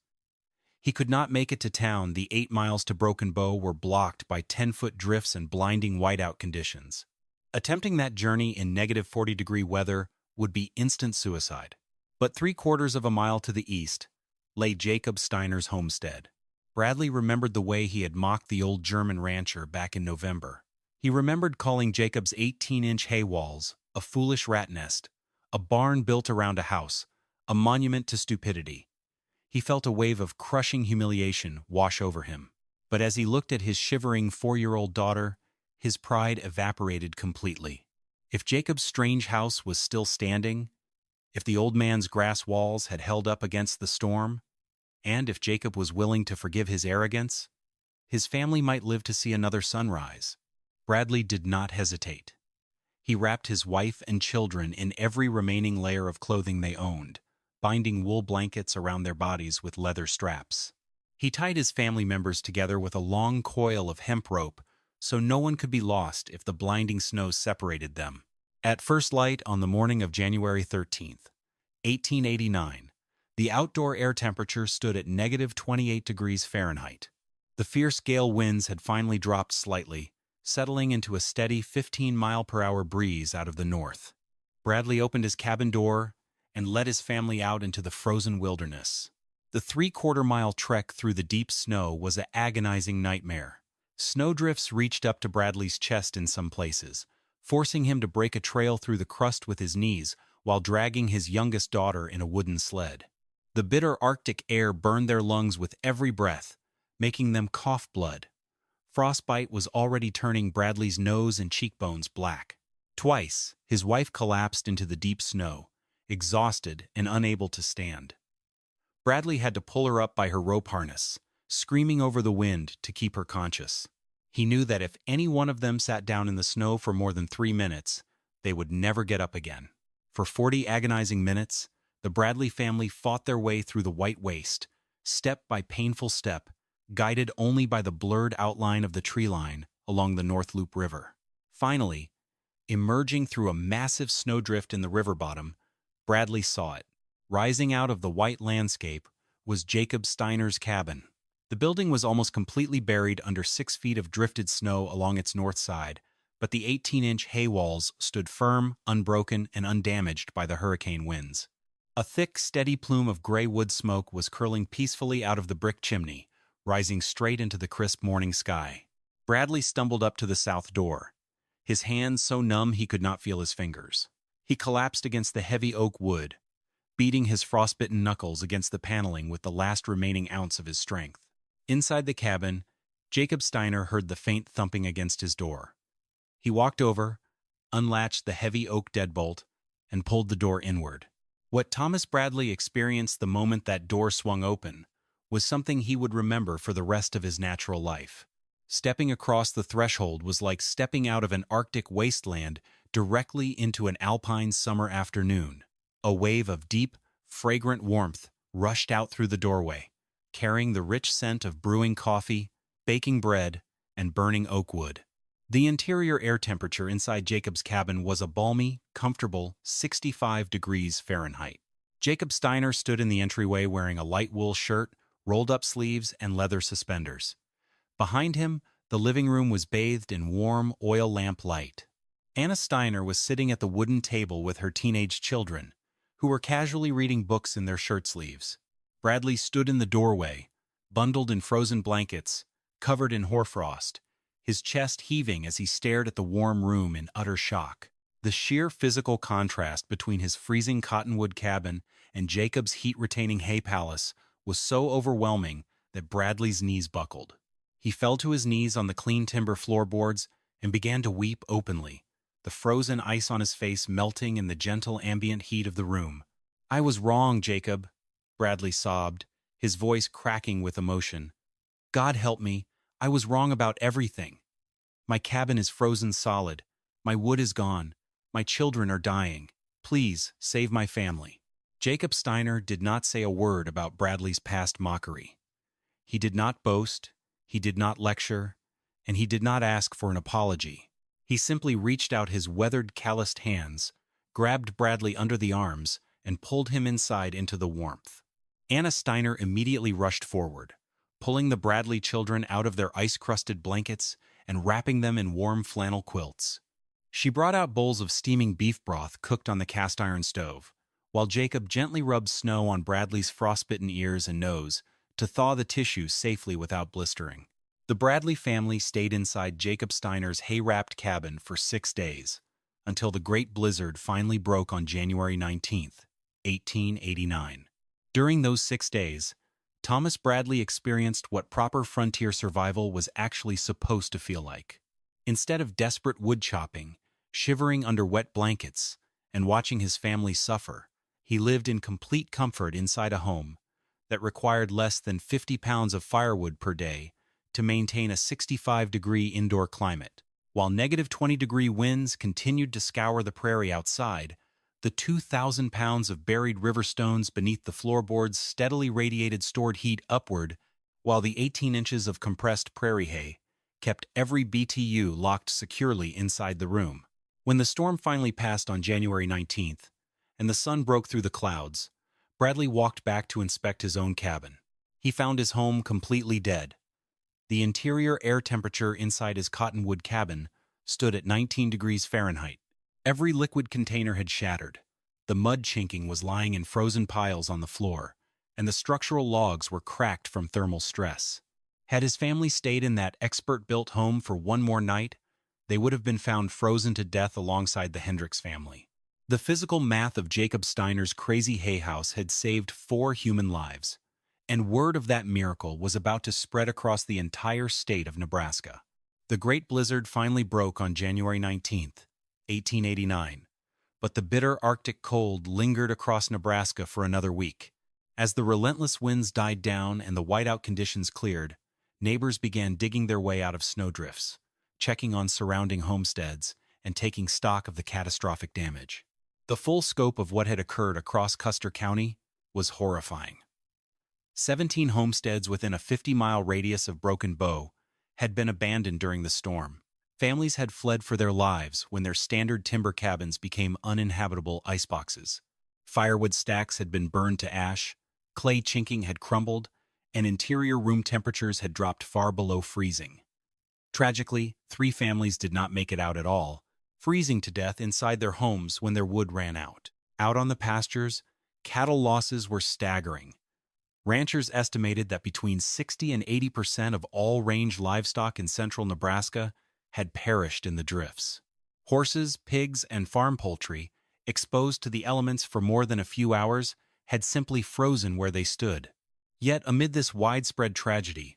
S1: He could not make it to town. The 8 miles to Broken Bow were blocked by 10-foot drifts and blinding whiteout conditions. Attempting that journey in negative 40-degree weather would be instant suicide. But 3/4 of a mile to the east lay Jacob Steiner's homestead. Bradley remembered the way he had mocked the old German rancher back in November. He remembered calling Jacob's 18-inch hay walls a foolish rat nest, a barn built around a house, a monument to stupidity. He felt a wave of crushing humiliation wash over him. But as he looked at his shivering 4-year-old daughter, his pride evaporated completely. If Jacob's strange house was still standing, if the old man's grass walls had held up against the storm, and if Jacob was willing to forgive his arrogance, his family might live to see another sunrise. Bradley did not hesitate. He wrapped his wife and children in every remaining layer of clothing they owned, binding wool blankets around their bodies with leather straps. He tied his family members together with a long coil of hemp rope so no one could be lost if the blinding snow separated them. At first light on the morning of January 13th, 1889, the outdoor air temperature stood at negative 28 degrees Fahrenheit. The fierce gale winds had finally dropped slightly, settling into a steady 15-mile-per-hour breeze out of the north. Bradley opened his cabin door and led his family out into the frozen wilderness. The 3/4-mile trek through the deep snow was an agonizing nightmare. Snowdrifts reached up to Bradley's chest in some places, forcing him to break a trail through the crust with his knees while dragging his youngest daughter in a wooden sled. The bitter Arctic air burned their lungs with every breath, making them cough blood. Frostbite was already turning Bradley's nose and cheekbones black. Twice, his wife collapsed into the deep snow, exhausted and unable to stand. Bradley had to pull her up by her rope harness, screaming over the wind to keep her conscious. He knew that if any one of them sat down in the snow for more than 3 minutes, they would never get up again. For 40 agonizing minutes, the Bradley family fought their way through the white waste, step by painful step, guided only by the blurred outline of the tree line along the North Loop River. Finally, emerging through a massive snowdrift in the river bottom, Bradley saw it. Rising out of the white landscape was Jacob Steiner's cabin. The building was almost completely buried under 6 feet of drifted snow along its north side, but the 18-inch hay walls stood firm, unbroken, and undamaged by the hurricane winds. A thick, steady plume of gray wood smoke was curling peacefully out of the brick chimney, rising straight into the crisp morning sky. Bradley stumbled up to the south door, his hands so numb he could not feel his fingers. He collapsed against the heavy oak wood, beating his frostbitten knuckles against the paneling with the last remaining ounce of his strength. Inside the cabin, Jacob Steiner heard the faint thumping against his door. He walked over, unlatched the heavy oak deadbolt, and pulled the door inward. What Thomas Bradley experienced the moment that door swung open was something he would remember for the rest of his natural life. Stepping across the threshold was like stepping out of an Arctic wasteland directly into an alpine summer afternoon. A wave of deep, fragrant warmth rushed out through the doorway, carrying the rich scent of brewing coffee, baking bread, and burning oak wood. The interior air temperature inside Jacob's cabin was a balmy, comfortable 65 degrees Fahrenheit. Jacob Steiner stood in the entryway wearing a light wool shirt, rolled-up sleeves, and leather suspenders. Behind him, the living room was bathed in warm, oil lamp light. Anna Steiner was sitting at the wooden table with her teenage children, who were casually reading books in their shirt sleeves. Bradley stood in the doorway, bundled in frozen blankets, covered in hoarfrost, his chest heaving as he stared at the warm room in utter shock. The sheer physical contrast between his freezing cottonwood cabin and Jacob's heat-retaining hay palace was so overwhelming that Bradley's knees buckled. He fell to his knees on the clean timber floorboards and began to weep openly, the frozen ice on his face melting in the gentle ambient heat of the room. "I was wrong, Jacob," Bradley sobbed, his voice cracking with emotion. "God help me, I was wrong about everything. My cabin is frozen solid, my wood is gone, my children are dying. Please, save my family." Jacob Steiner did not say a word about Bradley's past mockery. He did not boast, he did not lecture, and he did not ask for an apology. He simply reached out his weathered, calloused hands, grabbed Bradley under the arms, and pulled him inside into the warmth. Anna Steiner immediately rushed forward, pulling the Bradley children out of their ice-crusted blankets and wrapping them in warm flannel quilts. She brought out bowls of steaming beef broth cooked on the cast-iron stove, while Jacob gently rubbed snow on Bradley's frostbitten ears and nose to thaw the tissue safely without blistering. The Bradley family stayed inside Jacob Steiner's hay-wrapped cabin for 6 days, until the Great Blizzard finally broke on January 19, 1889. During those 6 days, Thomas Bradley experienced what proper frontier survival was actually supposed to feel like. Instead of desperate wood chopping, shivering under wet blankets, and watching his family suffer, he lived in complete comfort inside a home that required less than 50 pounds of firewood per day to maintain a 65-degree indoor climate. While negative 20-degree winds continued to scour the prairie outside, the 2,000 pounds of buried river stones beneath the floorboards steadily radiated stored heat upward, while the 18 inches of compressed prairie hay kept every BTU locked securely inside the room. When the storm finally passed on January 19th, and the sun broke through the clouds, Bradley walked back to inspect his own cabin. He found his home completely dead. The interior air temperature inside his cottonwood cabin stood at 19 degrees Fahrenheit. Every liquid container had shattered. The mud chinking was lying in frozen piles on the floor, and the structural logs were cracked from thermal stress. Had his family stayed in that expert-built home for one more night, they would have been found frozen to death alongside the Hendricks family. The physical math of Jacob Steiner's crazy hay house had saved 4 human lives, and word of that miracle was about to spread across the entire state of Nebraska. The Great Blizzard finally broke on January 19, 1889, but the bitter Arctic cold lingered across Nebraska for another week. As the relentless winds died down and the whiteout conditions cleared, neighbors began digging their way out of snowdrifts, checking on surrounding homesteads, and taking stock of the catastrophic damage. The full scope of what had occurred across Custer County was horrifying. 17 homesteads within a 50-mile radius of Broken Bow had been abandoned during the storm. Families had fled for their lives when their standard timber cabins became uninhabitable iceboxes. Firewood stacks had been burned to ash, clay chinking had crumbled, and interior room temperatures had dropped far below freezing. Tragically, 3 families did not make it out at all, freezing to death inside their homes when their wood ran out. Out on the pastures, cattle losses were staggering. Ranchers estimated that between 60 and 80% of all range livestock in central Nebraska had perished in the drifts. Horses, pigs, and farm poultry, exposed to the elements for more than a few hours, had simply frozen where they stood. Yet amid this widespread tragedy,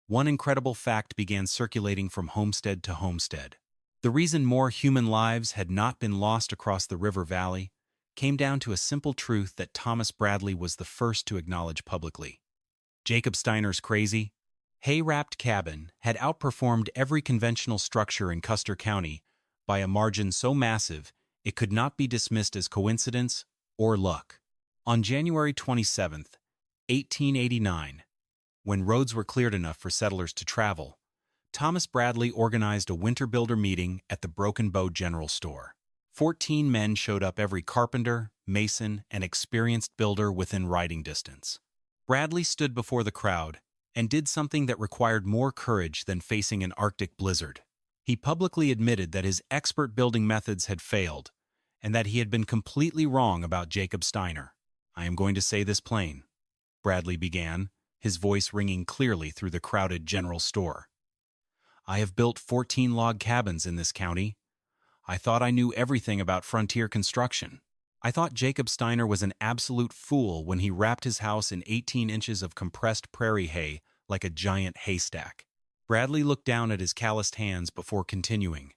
S1: one incredible fact began circulating from homestead to homestead. The reason more human lives had not been lost across the river valley came down to a simple truth that Thomas Bradley was the first to acknowledge publicly. Jacob Steiner's crazy, hay-wrapped cabin had outperformed every conventional structure in Custer County by a margin so massive it could not be dismissed as coincidence or luck. On January 27, 1889, when roads were cleared enough for settlers to travel, Thomas Bradley organized a winter builder meeting at the Broken Bow General Store. 14 men showed up, every carpenter, mason, and experienced builder within riding distance. Bradley stood before the crowd and did something that required more courage than facing an Arctic blizzard. He publicly admitted that his expert building methods had failed and that he had been completely wrong about Jacob Steiner. "I am going to say this plain," Bradley began, his voice ringing clearly through the crowded general store. "I have built 14 log cabins in this county. I thought I knew everything about frontier construction. I thought Jacob Steiner was an absolute fool when he wrapped his house in 18 inches of compressed prairie hay like a giant haystack." Bradley looked down at his calloused hands before continuing.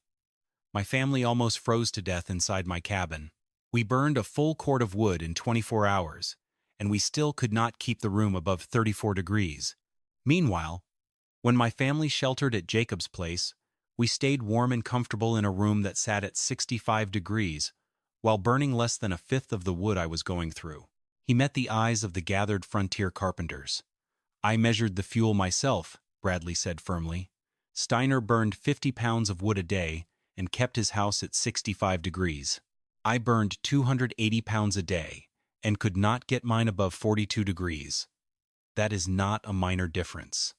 S1: "My family almost froze to death inside my cabin. We burned a full cord of wood in 24 hours, and we still could not keep the room above 34 degrees. Meanwhile, when my family sheltered at Jacob's place, we stayed warm and comfortable in a room that sat at 65 degrees, while burning less than a fifth of the wood I was going through." He met the eyes of the gathered frontier carpenters. I measured the fuel myself, Bradley said firmly. Steiner burned 50 pounds of wood a day and kept his house at 65 degrees. I burned 280 pounds a day and could not get mine above 42 degrees. That is not a minor difference.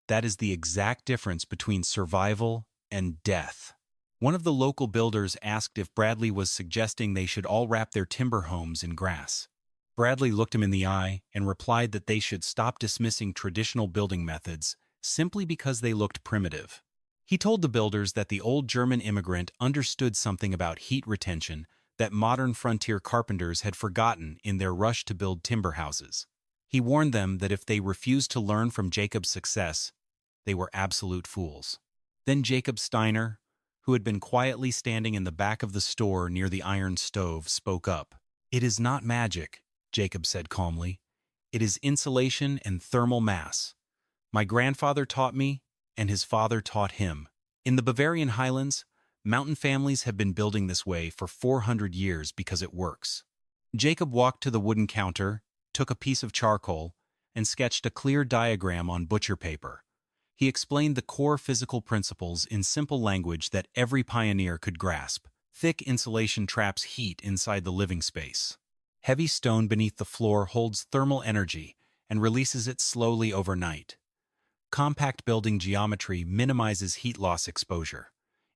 S1: That is the exact difference between survival and death. One of the local builders asked if Bradley was suggesting they should all wrap their timber homes in grass. Bradley looked him in the eye and replied that they should stop dismissing traditional building methods simply because they looked primitive. He told the builders that the old German immigrant understood something about heat retention that modern frontier carpenters had forgotten in their rush to build timber houses. He warned them that if they refused to learn from Jacob's success, they were absolute fools. Then Jacob Steiner, who had been quietly standing in the back of the store near the iron stove, spoke up. "It is not magic," Jacob said calmly. "It is insulation and thermal mass. My grandfather taught me, and his father taught him. In the Bavarian highlands, mountain families have been building this way for 400 years because it works." Jacob walked to the wooden counter, took a piece of charcoal, and sketched a clear diagram on butcher paper. He explained the core physical principles in simple language that every pioneer could grasp. Thick insulation traps heat inside the living space. Heavy stone beneath the floor holds thermal energy and releases it slowly overnight. Compact building geometry minimizes heat loss exposure.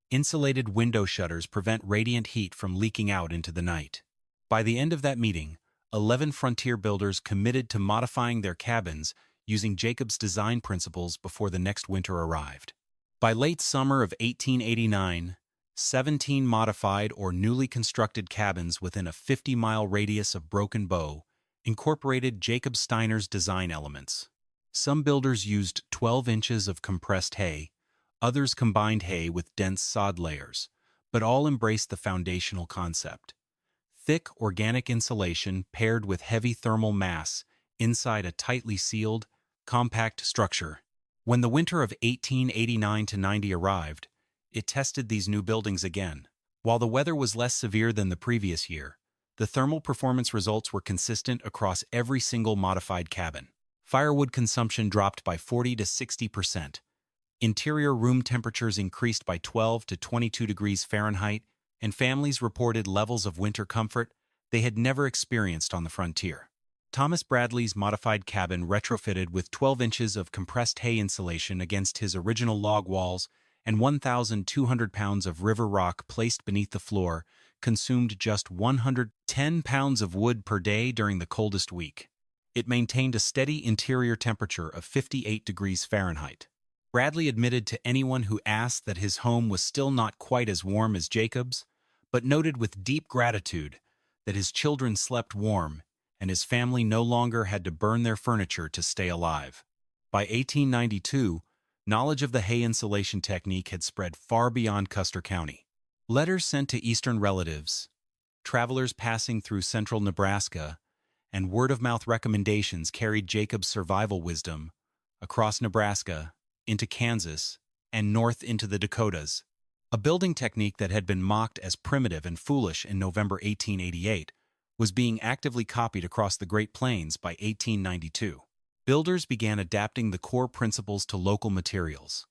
S1: Insulated window shutters prevent radiant heat from leaking out into the night. By the end of that meeting, 11 frontier builders committed to modifying their cabins using Jacob's design principles before the next winter arrived. By late summer of 1889, 17 modified or newly constructed cabins within a 50-mile radius of Broken Bow incorporated Jacob Steiner's design elements. Some builders used 12 inches of compressed hay, others combined hay with dense sod layers, but all embraced the foundational concept. Thick organic insulation paired with heavy thermal mass inside a tightly sealed, compact structure. When the winter of 1889-90 arrived, it tested these new buildings again. While the weather was less severe than the previous year, the thermal performance results were consistent across every single modified cabin. Firewood consumption dropped by 40 to 60%. Interior room temperatures increased by 12 to 22 degrees Fahrenheit, and families reported levels of winter comfort they had never experienced on the frontier. Thomas Bradley's modified cabin, retrofitted with 12 inches of compressed hay insulation against his original log walls and 1,200 pounds of river rock placed beneath the floor, consumed just 110 pounds of wood per day during the coldest week. It maintained a steady interior temperature of 58 degrees Fahrenheit. Bradley admitted to anyone who asked that his home was still not quite as warm as Jacob's, but noted with deep gratitude that his children slept warm and his family no longer had to burn their furniture to stay alive. By 1892, knowledge of the hay insulation technique had spread far beyond Custer County. Letters sent to Eastern relatives, travelers passing through central Nebraska, and word-of-mouth recommendations carried Jacob's survival wisdom across Nebraska, into Kansas, and north into the Dakotas. A building technique that had been mocked as primitive and foolish in November 1888 was being actively copied across the Great Plains by 1892. Builders began adapting the core principles to local materials.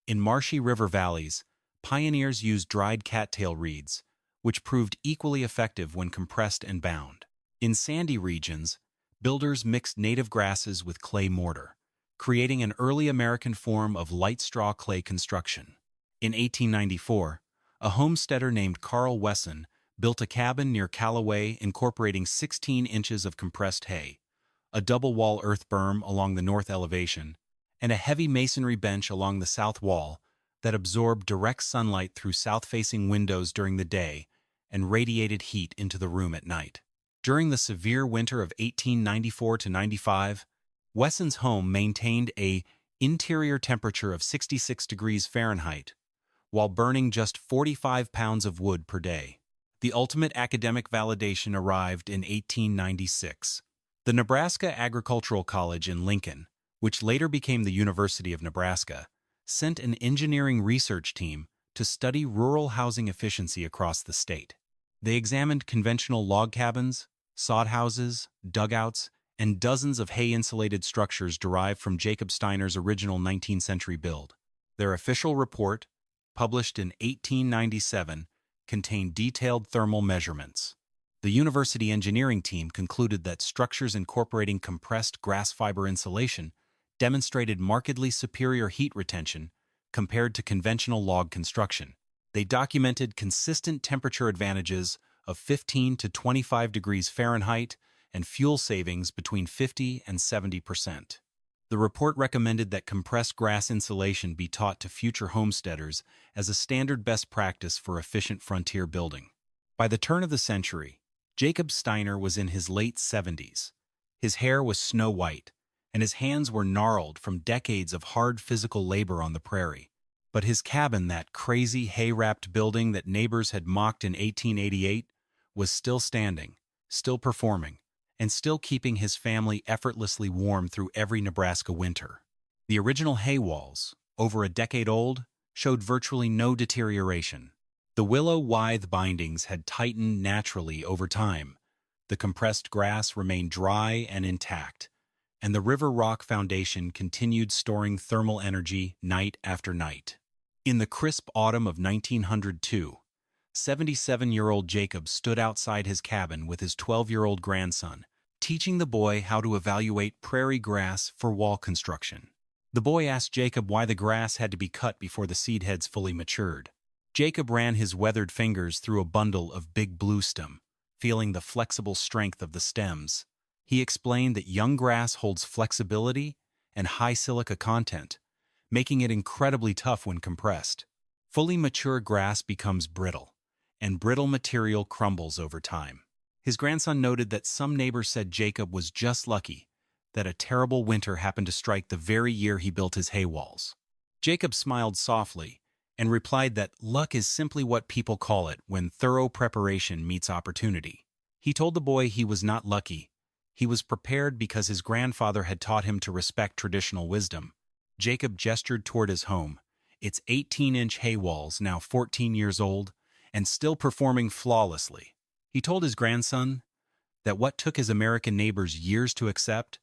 S1: In marshy river valleys, pioneers used dried cattail reeds, which proved equally effective when compressed and bound. In sandy regions, builders mixed native grasses with clay mortar, creating an early American form of light straw clay construction. In 1894, a homesteader named Carl Wesson built a cabin near Callaway incorporating 16 inches of compressed hay, a double-wall earth berm along the north elevation, and a heavy masonry bench along the south wall that absorbed direct sunlight through south-facing windows during the day and radiated heat into the room at night. During the severe winter of 1894-95, Wesson's home maintained an interior temperature of 66 degrees Fahrenheit, while burning just 45 pounds of wood per day. The ultimate academic validation arrived in 1896. The Nebraska Agricultural College in Lincoln, which later became the University of Nebraska, sent an engineering research team to study rural housing efficiency across the state. They examined conventional log cabins, sod houses, dugouts, and dozens of hay-insulated structures derived from Jacob Steiner's original 19th century build. Their official report, published in 1897, contained detailed thermal measurements. The university engineering team concluded that structures incorporating compressed grass fiber insulation demonstrated markedly superior heat retention compared to conventional log construction. They documented consistent temperature advantages of 15 to 25 degrees Fahrenheit and fuel savings between 50 and 70%. The report recommended that compressed grass insulation be taught to future homesteaders as a standard best practice for efficient frontier building. By the turn of the century, Jacob Steiner was in his late 70s. His hair was snow white, and his hands were gnarled from decades of hard physical labor on the prairie. But his cabin, that crazy hay-wrapped building that neighbors had mocked in 1888, was still standing, still performing, and still keeping his family effortlessly warm through every Nebraska winter. The original hay walls, over a decade old, showed virtually no deterioration. The willow withe bindings had tightened naturally over time. The compressed grass remained dry and intact, and the river rock foundation continued storing thermal energy night after night. In the crisp autumn of 1902, 77-year-old Jacob stood outside his cabin with his 12-year-old grandson, teaching the boy how to evaluate prairie grass for wall construction. The boy asked Jacob why the grass had to be cut before the seed heads fully matured. Jacob ran his weathered fingers through a bundle of big bluestem, feeling the flexible strength of the stems. He explained that young grass holds flexibility and high silica content, making it incredibly tough when compressed. Fully mature grass becomes brittle, and brittle material crumbles over time. His grandson noted that some neighbors said Jacob was just lucky that a terrible winter happened to strike the very year he built his hay walls. Jacob smiled softly and replied that luck is simply what people call it when thorough preparation meets opportunity. He told the boy he was not lucky. He was prepared because his grandfather had taught him to respect traditional wisdom. Jacob gestured toward his home, its 18-inch hay walls now 14 years old and still performing flawlessly. He told his grandson that what took his American neighbors years to accept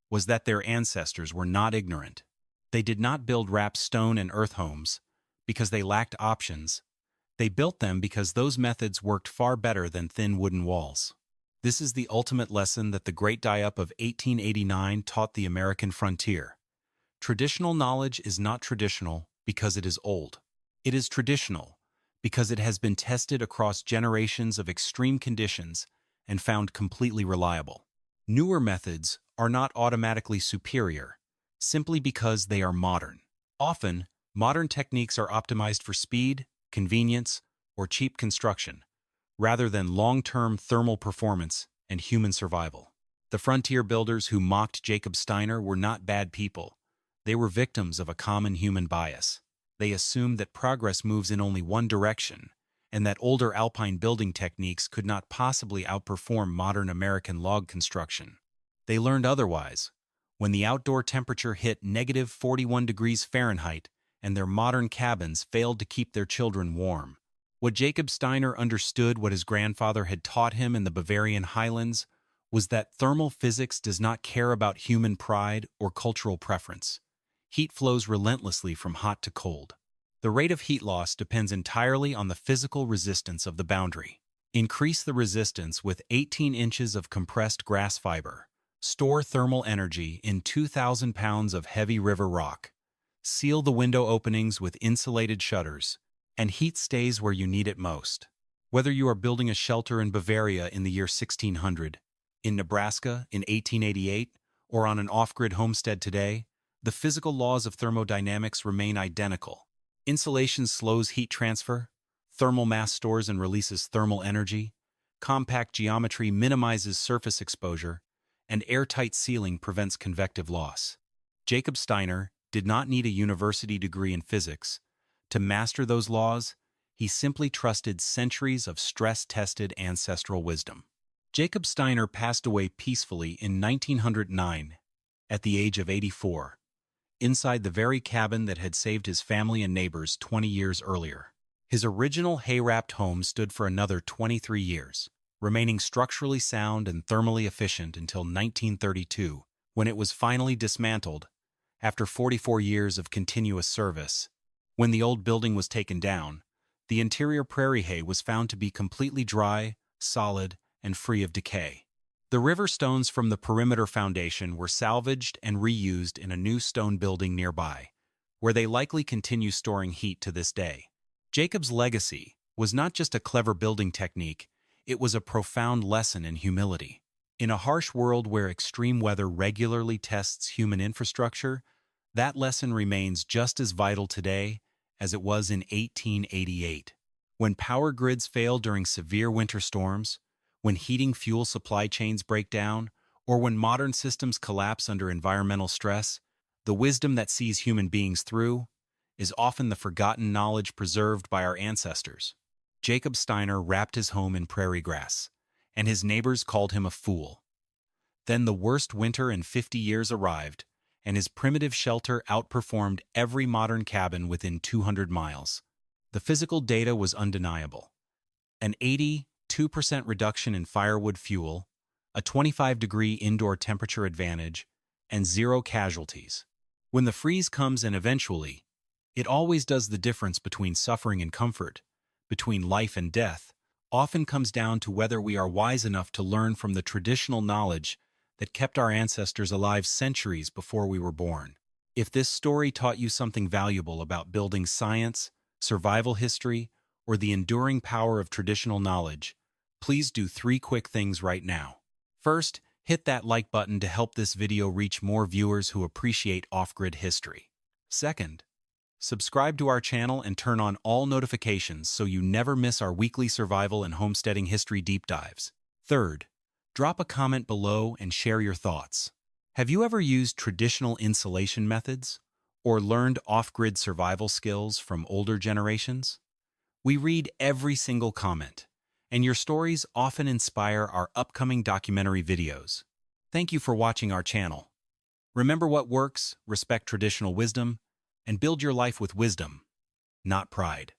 S1: was that their ancestors were not ignorant. They did not build wrapped stone and earth homes because they lacked options. They built them because those methods worked far better than thin wooden walls. This is the ultimate lesson that the Great Die-Up of 1889 taught the American frontier. Traditional knowledge is not traditional because it is old. It is traditional because it has been tested across generations of extreme conditions and found completely reliable. Newer methods are not automatically superior, simply because they are modern. Often, modern techniques are optimized for speed, convenience, or cheap construction, rather than long-term thermal performance and human survival. The frontier builders who mocked Jacob Steiner were not bad people. They were victims of a common human bias. They assumed that progress moves in only one direction, and that older alpine building techniques could not possibly outperform modern American log construction. They learned otherwise when the outdoor temperature hit negative 41 degrees Fahrenheit and their modern cabins failed to keep their children warm. What Jacob Steiner understood, what his grandfather had taught him in the Bavarian highlands, was that thermal physics does not care about human pride or cultural preference. Heat flows relentlessly from hot to cold. The rate of heat loss depends entirely on the physical resistance of the boundary. Increase the resistance with 18 inches of compressed grass fiber. Store thermal energy in 2,000 pounds of heavy river rock. Seal the window openings with insulated shutters, and heat stays where you need it most. Whether you are building a shelter in Bavaria in the year 1600, in Nebraska in 1888, or on an off-grid homestead today, the physical laws of thermodynamics remain identical. Insulation slows heat transfer, thermal mass stores and releases thermal energy, compact geometry minimizes surface exposure, and airtight sealing prevents convective loss. Jacob Steiner did not need a university degree in physics. To master those laws, he simply trusted centuries of stress-tested ancestral wisdom. Jacob Steiner passed away peacefully in 1909 at the age of 84. Inside the very cabin that had saved his family and neighbors 20 years earlier. His original hay-wrapped home stood for another 23 years. remaining structurally sound and thermally efficient until 1932, when it was finally dismantled after 44 years of continuous service. When the old building was taken down, the interior prairie hay was found to be completely dry, solid, and free of decay. The river stones from the perimeter foundation were salvaged and reused in a new stone building nearby, where they likely continue storing heat to this day. Jacob's legacy was not just a clever building technique, it was a profound lesson in humility. In a harsh world where extreme weather regularly tests human infrastructure, that lesson remains just as vital today as it was in 1888. When power grids fail during severe winter storms, when heating fuel supply chains break down, or when modern systems collapse under environmental stress, the wisdom that sees human beings through is often the forgotten knowledge preserved by our ancestors. Jacob Steiner wrapped his home in prairie grass, and his neighbors called him a fool. Then the worst winter in 50 years arrived, and his primitive shelter outperformed every modern cabin within 200 miles. The physical data was undeniable. An 82% reduction in firewood fuel, a 25-degree indoor temperature advantage, and 0 casualties. When the freeze comes, and eventually, it always does, the difference between suffering and comfort, between life and death, often comes down to whether we are wise enough to learn from the traditional knowledge that kept our ancestors alive centuries before we were born. If this story taught you something valuable about building science, survival history, or the enduring power of traditional knowledge, please do 3 quick things right now. First, hit that like button to help this video reach more viewers who appreciate off-grid history. Second, subscribe to our channel and turn on all notifications so you never miss our weekly survival and homesteading history deep dives. Third, drop a comment below and share your thoughts. Have you ever used traditional insulation methods or learned off-grid survival skills from older generations? We read every single comment, and your stories often inspire our upcoming documentary videos. Thank you for watching our channel. Remember what works, respect traditional wisdom, and build your life with wisdom, not pride.